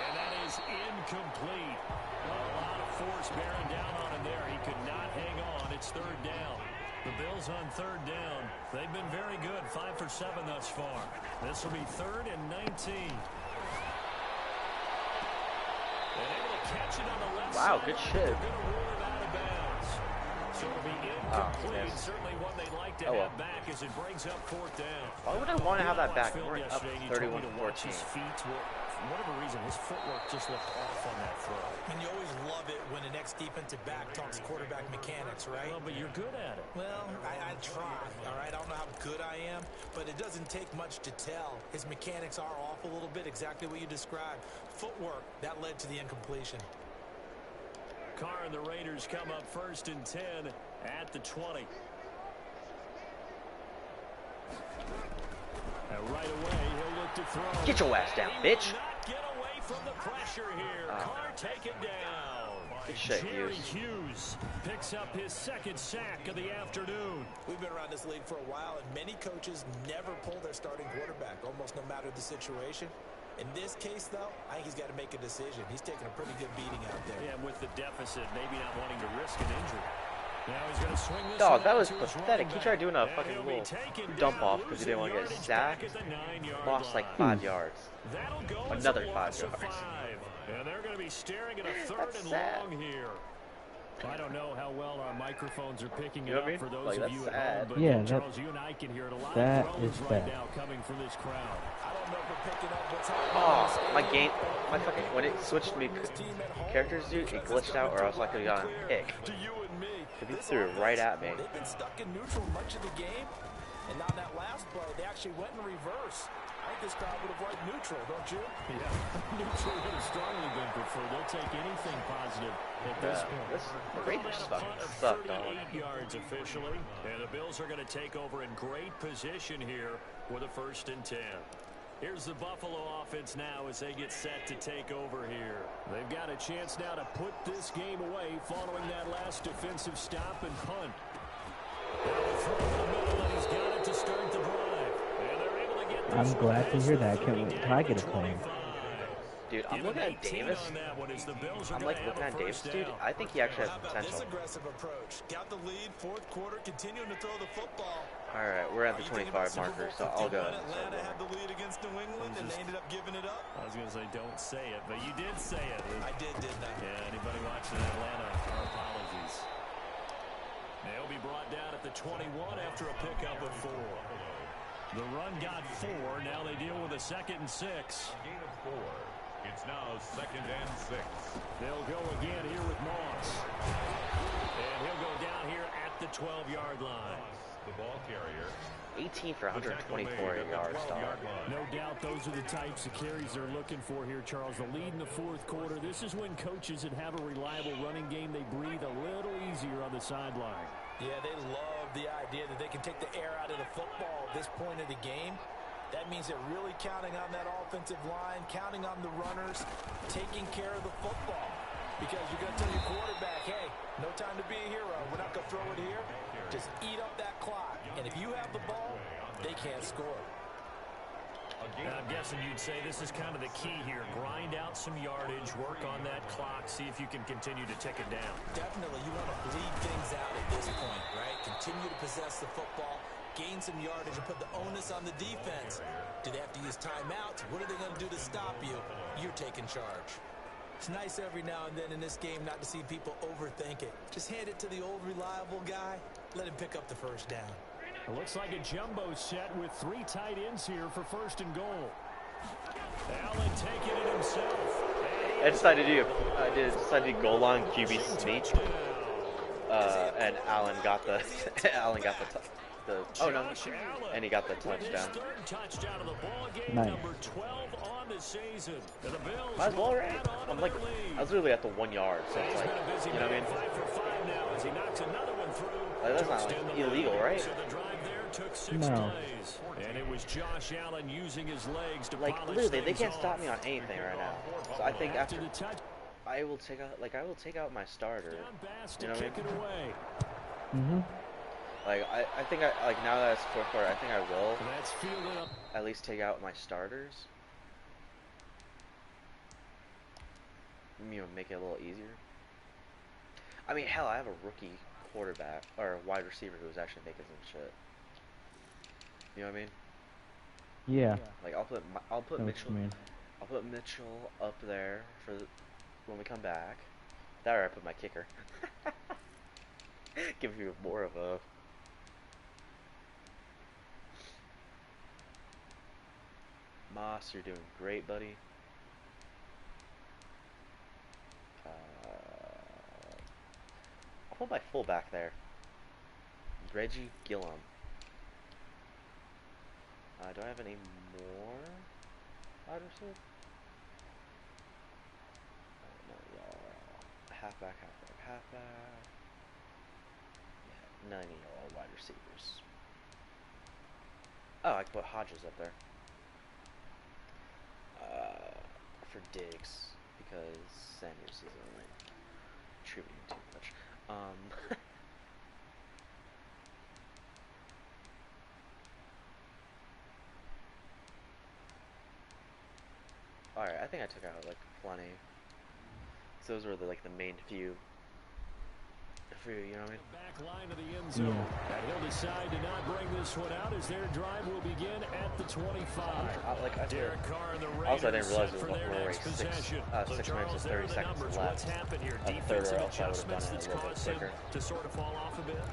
And that is incomplete. A lot of force bearing down on him there. He could not hang on. It's 3rd down. The Bills on 3rd down. They've been very good, 5 for 7 thus far. This will be 3rd and 19. Catch it on the left wow, side. good shit. So it'll be incomplete. Certainly one they'd like to have back as it brings up 4th down. Why would I want to have that back? We're up 31-14. For whatever reason, his footwork just looked off on that throw. And you always love it when an ex-defensive back talks quarterback mechanics, right? Well, but you're good at it. Well, I try, all right? I don't know how good I am, but it doesn't take much to tell. His mechanics are off a little bit, exactly what you described. Footwork, that led to the incompletion. Carr and the Raiders come up 1st and 10 at the 20. And right away, he'll look to throw. Get your ass down, bitch. Get away from the pressure here. Carr taken down. Good shit, Jerry Hughes picks up his 2nd sack of the afternoon. We've been around this league for a while, and many coaches never pull their starting quarterback, almost no matter the situation. In this case, though, I think he's got to make a decision. He's taking a pretty good beating out there. Yeah, with the deficit, maybe not wanting to risk an injury. Now he's going to swing this. Dog, that was pathetic. He tried doing a fucking little dump off because he didn't want to get sacked. Lost like 5 yards. Another 5 yards. And they're going to be staring at a 3rd and long here. I don't know how well our microphones are picking it up for those of you at home, but yeah, Charles, you and I can hear it a lot that of is right now coming from this crowd. I don't know if we're picking up what's happening. Oh, my game, my fucking, when it switched me characters, dude, it glitched out or else I could have gotten a pick. He threw it right at me. They've been stuck in neutral much of the game, and on that last play, they actually went in reverse. I think this crowd would have liked neutral, don't you? Yeah, neutral would have strongly been preferred. They'll take anything positive at this point. The Raiders suck, dog. 8 yards officially, and the Bills are going to take over in great position here with a 1st and 10. Here's the Buffalo offense now as they get set to take over here. They've got a chance now to put this game away following that last defensive stop and punt. Throw in the middle, and he's got it to start the drive. And they're able to get this. I'm glad to hear that. Can't wait till I get a play. Dude, I'm looking at Davis. I'm like looking at Davis, dude. I think he actually has potential. This aggressive approach. Got the lead, 4th quarter, continuing to throw the football. All right, we're at the 25 marker, so I'll go. Atlanta had the lead against New England, and they ended up giving it up. I was going to say, don't say it, but you did say it. I did, didn't I? Yeah, anybody watching Atlanta, our apologies. They'll be brought down at the 21 after a pickup of 4. The run got 4. Now they deal with a 2nd and 6. Gain of 4. It's now 2nd and 6. They'll go again here with Moss. And he'll go down here at the 12-yard line. The ball carrier. 18 for 124 yards, dog. No doubt those are the types of carries they're looking for here, Charles. The lead in the 4th quarter. This is when coaches that have a reliable running game, they breathe a little easier on the sideline. Yeah, they love the idea that they can take the air out of the football at this point of the game. That means they're really counting on that offensive line, counting on the runners, taking care of the football. Because you're going to tell your quarterback, hey, no time to be a hero. We're not going to throw it here. Just eat up that clock. And if you have the ball, they can't score. I'm guessing you'd say this is kind of the key here. Grind out some yardage, work on that clock, see if you can continue to tick it down. Definitely, you want to bleed things out at this point, right? Continue to possess the football, gain some yardage, and put the onus on the defense. Do they have to use timeouts? What are they going to do to stop you? You're taking charge. It's nice every now and then in this game not to see people overthink it. Just hand it to the old reliable guy. Let him pick up the 1st down. It looks like a jumbo set with 3 tight ends here for 1st and goal. Allen taking it himself. I decided to do goal line QB sneak, and Allen got the oh no, and he got the touchdown. Nice. Number 12 on the season. The Bills Might as well, right? I'm like, I was literally at the 1 yard, so it's like, you know what I mean? Five for 5 now as he knocks another one through. Like, that's not like illegal, right? So the drive there took 6 No. plays, and it was Josh Allen using his legs to Like polish literally, they things can't stop off. me on anything right now. So I think After after the touch, I will take out my starter. down Bass to You know what I kick mean? it away. Like I think like now that it's fourth quarter, I think I will That's fielded up. at least take out my starters. You know, make it a little easier. I mean, hell, I have a rookie quarterback or a wide receiver who's actually making some shit. You know what I mean? Yeah. Like I'll put Know what Mitchell. you mean. I'll put Mitchell up there for when we come back. That or I put my kicker. Give you more of a. Moss, you're doing great, buddy. I'll put my fullback there. Reggie Gillum. Do I have any more wide receivers? No, y'all. Halfback. Yeah, none of y'all wide receivers. Oh, I can put Hodges up there. For Diggs, because Sanders is only contributing too much. Alright, I think I took out like plenty. So those were like the main few. You know what I mean? Back line of the end zone. And he'll decide to not bring this one out as their drive will begin at the 25. Derek Carr and the Raiders also, I didn't realize set it for was their already next possession. 6 minutes and 30 seconds left. What's happened here? Third or Defensive else I would have done adjustments it a that's little bit caused him quicker. to sort of fall off a bit.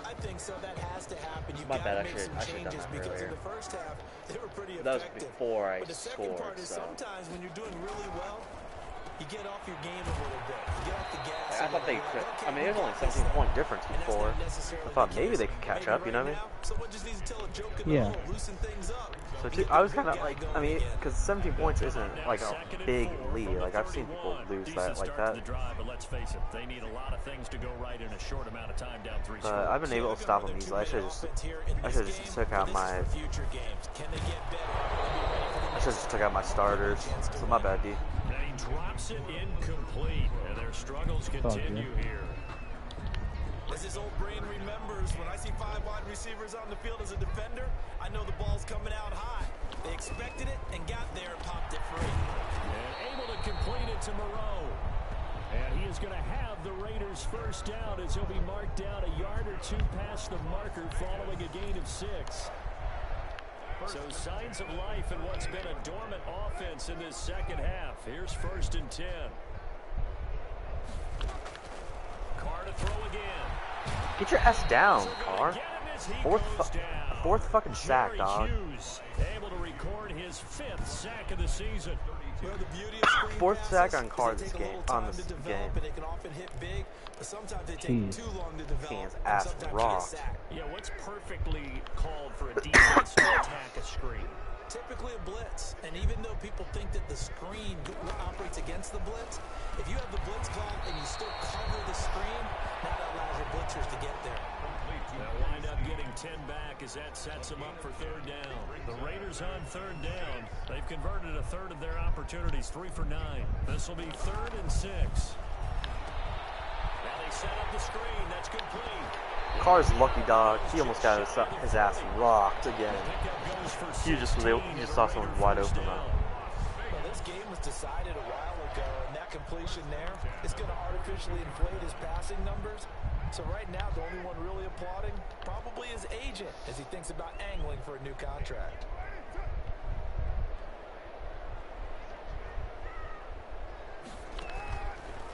I think so. That has to happen. You've My got bad, to make some I should've done changes that because earlier. in the first half they were pretty That was effective. before I But the second scored, part is so. sometimes when you're doing really well, you get off your game a little bit. You get off the gas. I thought they could. I mean, there's only 17-point difference before. I thought maybe they could catch up. You know what I mean? Someone just needs to tell a joke in the Yeah. hole, loosen things up. So I was kind of like, I mean, because 17 points isn't like a big lead. Like I've seen people lose that like that. But let's face it, they need a lot of things to go right in a short amount of time down 3 scores. But I've been able to stop them easily. I should have just took out my. I should have just took out my starters. So my bad, D. And he drops it incomplete, and their struggles continue here. As his old brain remembers, when I see 5 wide receivers on the field as a defender, I know the ball's coming out high. They expected it and got there and popped it free. And able to complete it to Moreau. And he is going to have the Raiders first down as he'll be marked down a yard or two past the marker following a gain of 6. So signs of life in what's been a dormant offense in this second half. Here's 1st and 10. Carr to throw again. Get your ass down, Carr. Fourth fucking sack, dog. Hughes able to record his 5th sack of the season. Well, the beauty of screen 4th sack passes on Carr is this they take a game. little On time this to develop, game. and they can often hit big, but sometimes they take too long to develop. His and ass sometimes you get rocked. sacked. Yeah, what's perfectly called for a defense to attack a screen? Typically a blitz, and even though people think that the screen operates against the blitz, if you have the blitz called and you still cover the screen, now that allows your blitzers to get there. They'll wind up getting 10 back as that sets them up for 3rd down. The Raiders on 3rd down. They've converted a third of their opportunities, 3 for 9. This will be 3rd and 6. Now they set up the screen. That's complete. Carr's lucky, dog. He almost got his ass rocked again. He just saw someone wide open. Well, this game was decided a while ago, and that completion there is going to artificially inflate his passing numbers. So right now, the only one really applauding probably his agent as he thinks about angling for a new contract.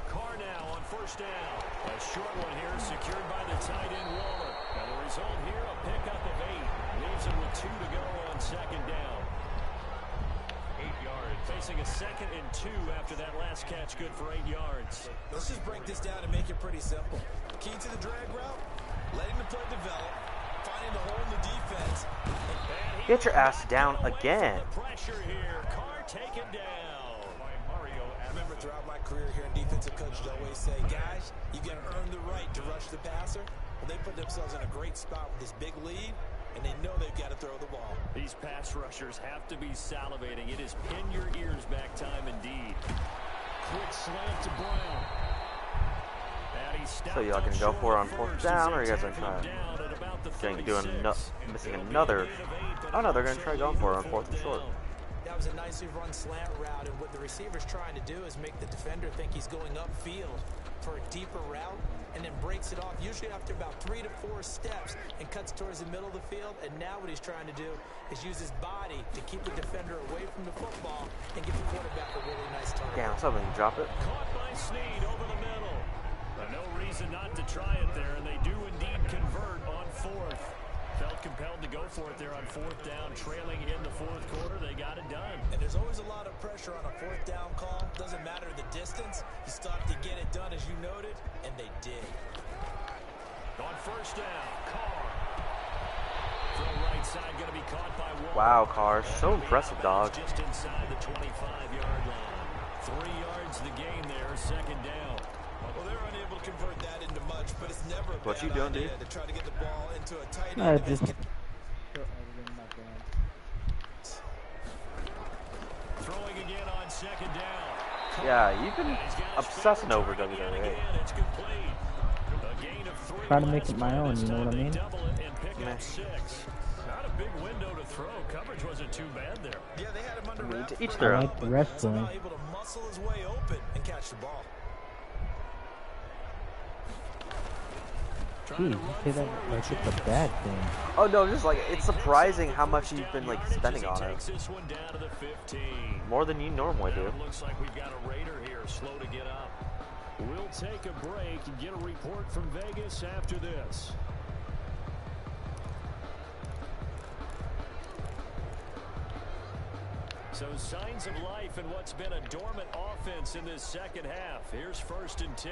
Carr now on 1st down. A short one here secured by the tight end Waller. And the result here, a pickup of 8. Leaves him with 2 to go on 2nd down. 8 yards. Facing a 2nd and 2 after that last catch, good for 8 yards. Let's just break this down and make it pretty simple. Key to the drag route, letting the play develop, finding the hole in the defense. Get your ass down again. Pressure here. Carr taken down. I remember throughout my career here in defensive coach, I'd always say, guys, you got to earn the right to rush the passer. Well, they put themselves in a great spot with this big lead. and they know they've got to throw the ball. These pass rushers have to be salivating. It is pin your ears back time indeed. Quick slant to Brown. So y'all gonna go for it on 4th down, or are you guys gonna try missing another? Oh no, they're gonna try going for it on 4th and short. That was a nicely run slant route, and what the receiver's trying to do is make the defender think he's going upfield for a deeper route, and then breaks it off, usually after about 3 to 4 steps, and cuts towards the middle of the field. And now what he's trying to do is use his body to keep the defender away from the football and give the quarterback a really nice target. Damn, something drop it. Caught by Snead over the middle. No reason not to try it there, and they do indeed convert on 4th. Felt compelled to go for it there on 4th down, trailing in the 4th quarter. They got it done. And there's always a lot of pressure on a 4th down call. Doesn't matter the distance. You stop to get it done, as you noted, and they did. On 1st down, Carr. Throw right side, going to be caught by Wall. Wow, Carr, so impressive, dog. Just inside the 25-yard line. 3 yards the gain there, 2nd down. Well, they're unable to convert that into much, but it's never a What bad you doing, idea dude? to try to get the ball into a tight I end. just Throwing again on 2nd down. Yeah, you've been obsessing over WWE. It's complete. A gain of 3 trying to make it my own, you know what I mean? double it and pick Meh. up 6. Not a big window to throw. Coverage wasn't too bad there. Yeah, they had him under wraps to each for a their I own. while, like the but wrestling. somehow able to muscle his way open and catch the ball. Geez, you say that like it's a bad thing. Oh no, just like it's surprising how much you've been like spending on it. This one down to the 15. More than you normally do. Looks like we've got a Raider here, slow to get up. We'll take a break and get a report from Vegas after this. So signs of life in what's been a dormant offense in this 2nd half. Here's 1st and 10.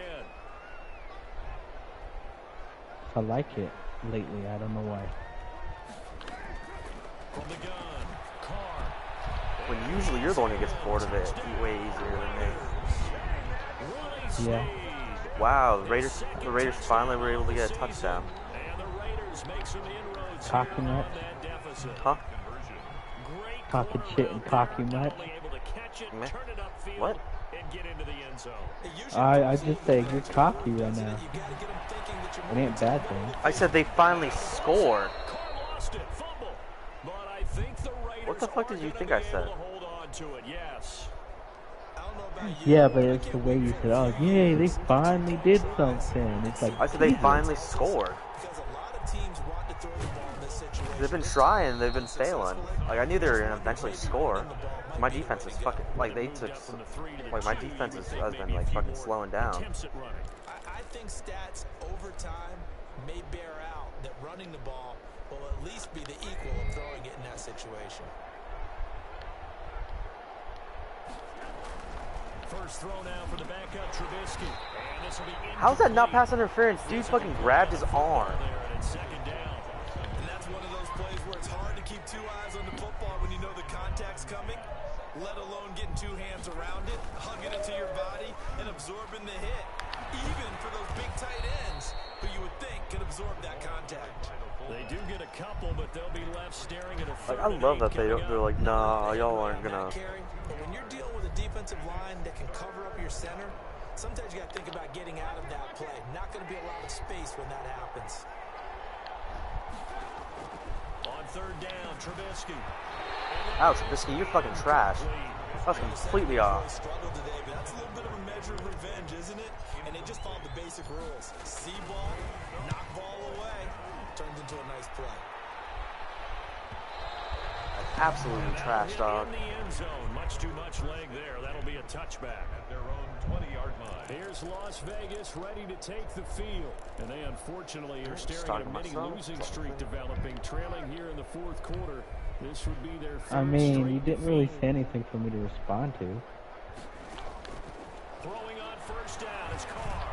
I like it lately. I don't know why. From the gun, Carr. When usually you're the one who gets bored of it way easier than me. Yeah. Wow, the Raiders finally were able to get a touchdown. And the Raiders make some inroads Cocky here on much? that deficit. Huh? Great Talking quarterback shit and cocky play, much? able to catch it, Meh. turn it upfield, What? and get into the end zone. I just say you're cocky right now. It ain't a bad thing. I said they finally scored. Carr lost it, fumble. But I think the Raiders What the fuck did are you gonna think be I able said? to hold on to it, yes. Yeah, but it's the way you said, oh, yay, they finally did something. It's like, I said they Jesus. finally scored. Because a lot of teams want to throw the ball in this situation. They've been trying, they've been failing. Like I knew they were gonna eventually score. My defense is fucking like they took like my defense has been like fucking slowing down. Attempts at running. I think stats over time may bear out that running the ball will at least be the equal of throwing it in that situation. First throw now for the backup Trubisky. And this will be How's that not incomplete. pass interference? Dude fucking grabbed his arm. There, and it's 2nd down. And that's one of those plays where it's hard to keep 2 eyes on the football when you know the contact's coming, let alone getting 2 hands around it, hugging it to your body, and absorbing the hit. Even for those big tight ends who you would think could absorb that contact. They do get a couple, but they'll be left staring at a Like 3rd I and love 8 that they're coming up. like, nah, y'all aren't gonna. But when you're dealing with a defensive line that can cover up your center, sometimes you got to think about getting out of that play. Not going to be a lot of space when that happens. On 3rd down, Trubisky. Ouch, Trubisky, you're fucking trash. That's completely off. Struggled today, but that's a little bit of a measure of revenge, isn't it? And they just followed the basic rules. See ball, knock ball away, turns into a nice play. Absolutely trash, dog. In the end zone, much too much leg there. That'll be a touchback. At their own 20-yard line. Here's Las Vegas ready to take the field. And they unfortunately are staring at a talking mini myself. losing streak developing, trailing here in the 4th quarter. This would be their 3rd I mean, straight you didn't really defeat. say anything for me to respond to. Throwing on 1st down is Carr.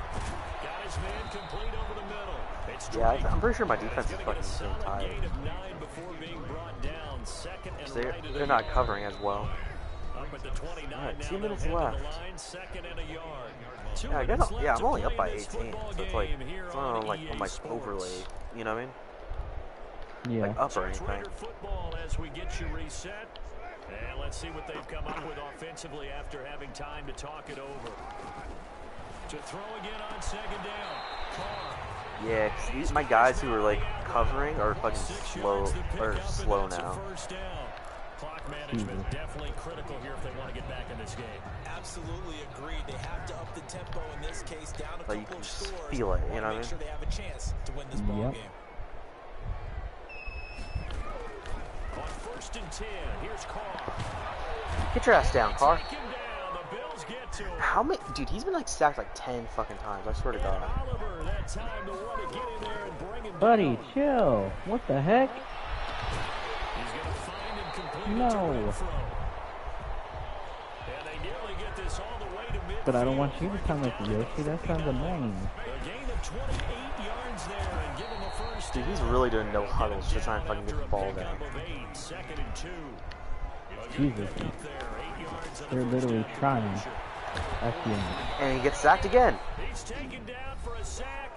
Got his man complete over the middle. It's Yeah, I'm pretty sure my Drake. defense is It's gonna fucking get a solid tired. gain of 9 before being brought down. 2nd and They're, right of they're the not yard. covering as well. Up at the 29 Alright, now. 2 minutes They'll head to left. the line, 2nd and a yard. Yeah, I guess I'm only up by 18, so it's like here it's not on like EA on my Sports. overlay. You know what I mean? Yeah. like up So or it's anything. Raider football as we get you reset. And let's see what they've come up with offensively after having time to talk it over. To throw again on second down. Carr. Yeah, 'cause my guys who are like covering are fucking slow now. Clock management definitely critical here if they want to get back in this game. Absolutely agreed. They have to up the tempo in this case, down a Like you couple can of just scores. feel it, you know what I Make mean? sure they have a chance to win this ball game. On 1st and 10, here's Carr. Get your ass down, Carr. Take him down. The Bills get to him. How many? Dude, he's been like sacked like 10 fucking times. I swear to God. Oliver, that time to want to get in there and bring him Buddy, down. chill. What the heck? He's going to find and complete No. it to Renfro. And they nearly get this all the way to midfield. But I don't want you to sound like Yoshi. That sounds annoying. A gain of 28 yards there and give him a first Dude, he's down. really doing no huddles to try and fucking get After the a ball pickup down. of 8, 2nd and 2. Jesus. Up there, 8 yards on the They're first literally down trying. conversion. That's the end. And he gets sacked again. He's taken down for a sack.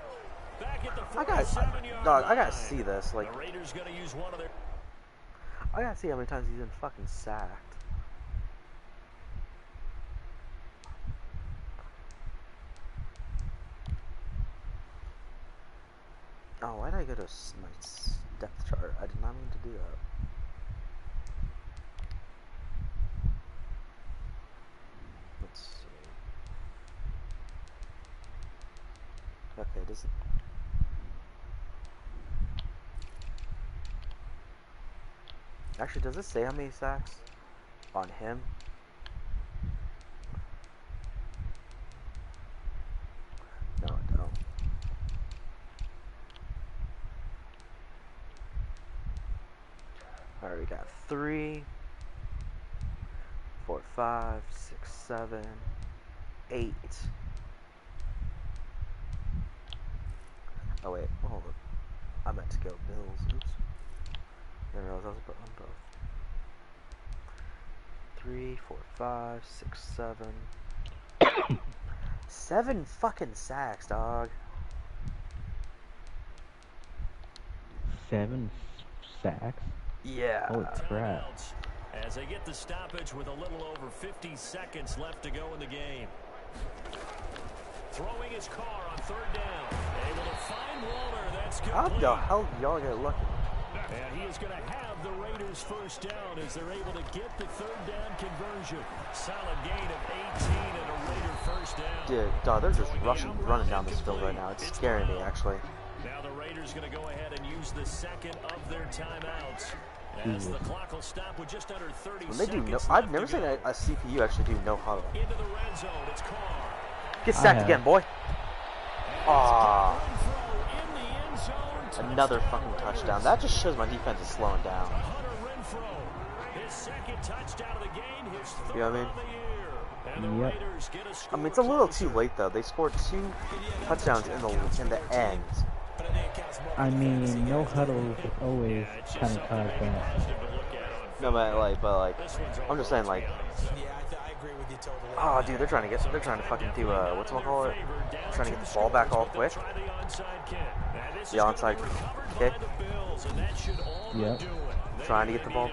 Back at the I gotta 47-yard dog, line. I gotta see this. Like, The Raiders going to use one of their... I gotta see how many times he's been fucking sacked. Oh, why did I go to my depth chart? I did not mean to do that. Let's see. Okay, does it? Actually, does it say how many sacks on him? No, I don't. Alright, we got 3, 4, 5, 6, 7, 8. Oh wait, hold up. I meant to go Bills. Oops. Didn't realize I was put on both. 3, 4, 5, 6, 7. 7 fucking sacks, dog. 7 sacks? Yeah. Holy crap. Timeouts as they get the stoppage with a little over 50 seconds left to go in the game. Throwing his car on 3rd down. Able to find Waller. That's How complete. the hell did y'all get lucky? And he is going to have the Raiders first down as they're able to get the 3rd down conversion. Solid gain of 18 and a Raider first down. Dude, dog, they're just running down this field right now. It's scaring me, actually. Now the Raiders going to go ahead and use the second of their timeouts. As the clock will stop with just under 30 When they do seconds no, I've left never to seen go. a CPU actually do no huddle. Into the red zone, it's Carr. Get sacked have. again, boy. Aw, Renfro in the end zone. another fucking touchdown. That just shows my defense is slowing down. Hunter Renfro, his second touchdown of the game, his third You know what I mean? on the year. And the Yep. Raiders get a I score mean, it's a little closer. too late though. They scored 2 touchdowns in the end. But I think it counts more I for mean, fantasy. no huddles always Yeah, it's just kind of something cause maybe that. positive to look at on No, but like, This one's I'm just saying, like, Yeah, I agree with you totally. oh, dude, they're trying to fucking do what's it called? Trying to get the ball back all quick. The onside kick. Yep. Trying to get the ball.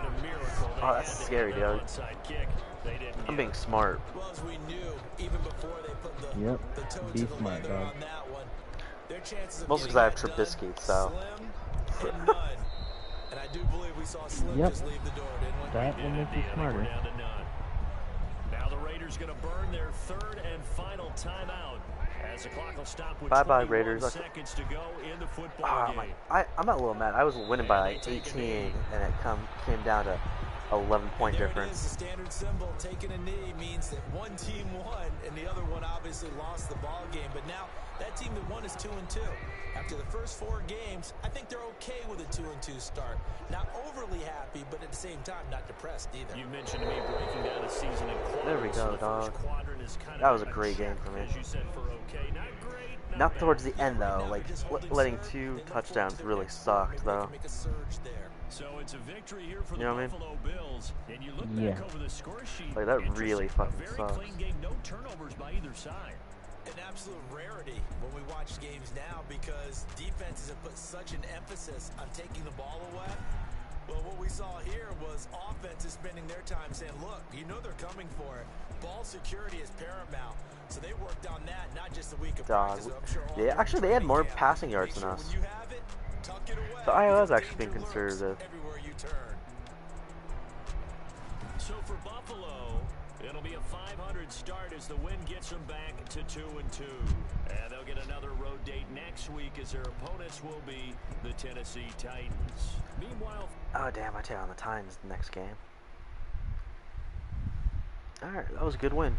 Oh, that's scary, dude. I'm being smart. Well, as we knew, even before they put the, Yep. the toe Be to the smart, leather dog. on that one, their chances of Mostly getting 'cause I have that done, Trubisky, so. slim and none. And I do believe we saw Slim Yep. just leave the door, didn't we? That will make you smarter. Now the Raiders going to burn their 3rd and final timeout as the clock will stop with Bye-bye, 21 Raiders. seconds to go in the football Ah, game. I'm not a little mad. I was winning by like 18, and it came down to 11-point There it is, difference. the standard symbol, taking a knee means that one team won and the other one obviously lost the ball game. But now that team that won is 2-2. After the first 4 games, I think they're okay with a 2-2 start. Not overly happy, but at the same time, not depressed either. You mentioned to me breaking down a season in quadrants. There we go, The first dog. quadrant is kind That of was a great game for me. as you said, for okay. Not great, Not bad. towards the end Right though. now, Like they're just holding letting serve. 2 They look forward touchdowns to the really next one. sucked Maybe they though. can make a surge there. So it's a victory here for You the know what I mean? Buffalo Bills. And you look Yeah. back over the score sheet. Like, that Interesting. really A fucking very sucks. clean game, no turnovers by either side. an absolute rarity when we watch games now because defenses have put such an emphasis on taking the ball away. Well, what we saw here was offenses spending their time saying, look, you know they're coming for it. Ball security is paramount. So they worked on that, not just a week of practice. I'm sure Yeah, actually, they had more passing yards than us. When you have it, tuck it away. So Iowa's actually being conservative. Everywhere you turn. So for Buffalo, it'll be a 500 start as the win gets them back to 2-2. And they'll get another road date next week as their opponents will be the Tennessee Titans. Meanwhile... Oh, damn, I take on the Titans next game. Alright, that was a good win.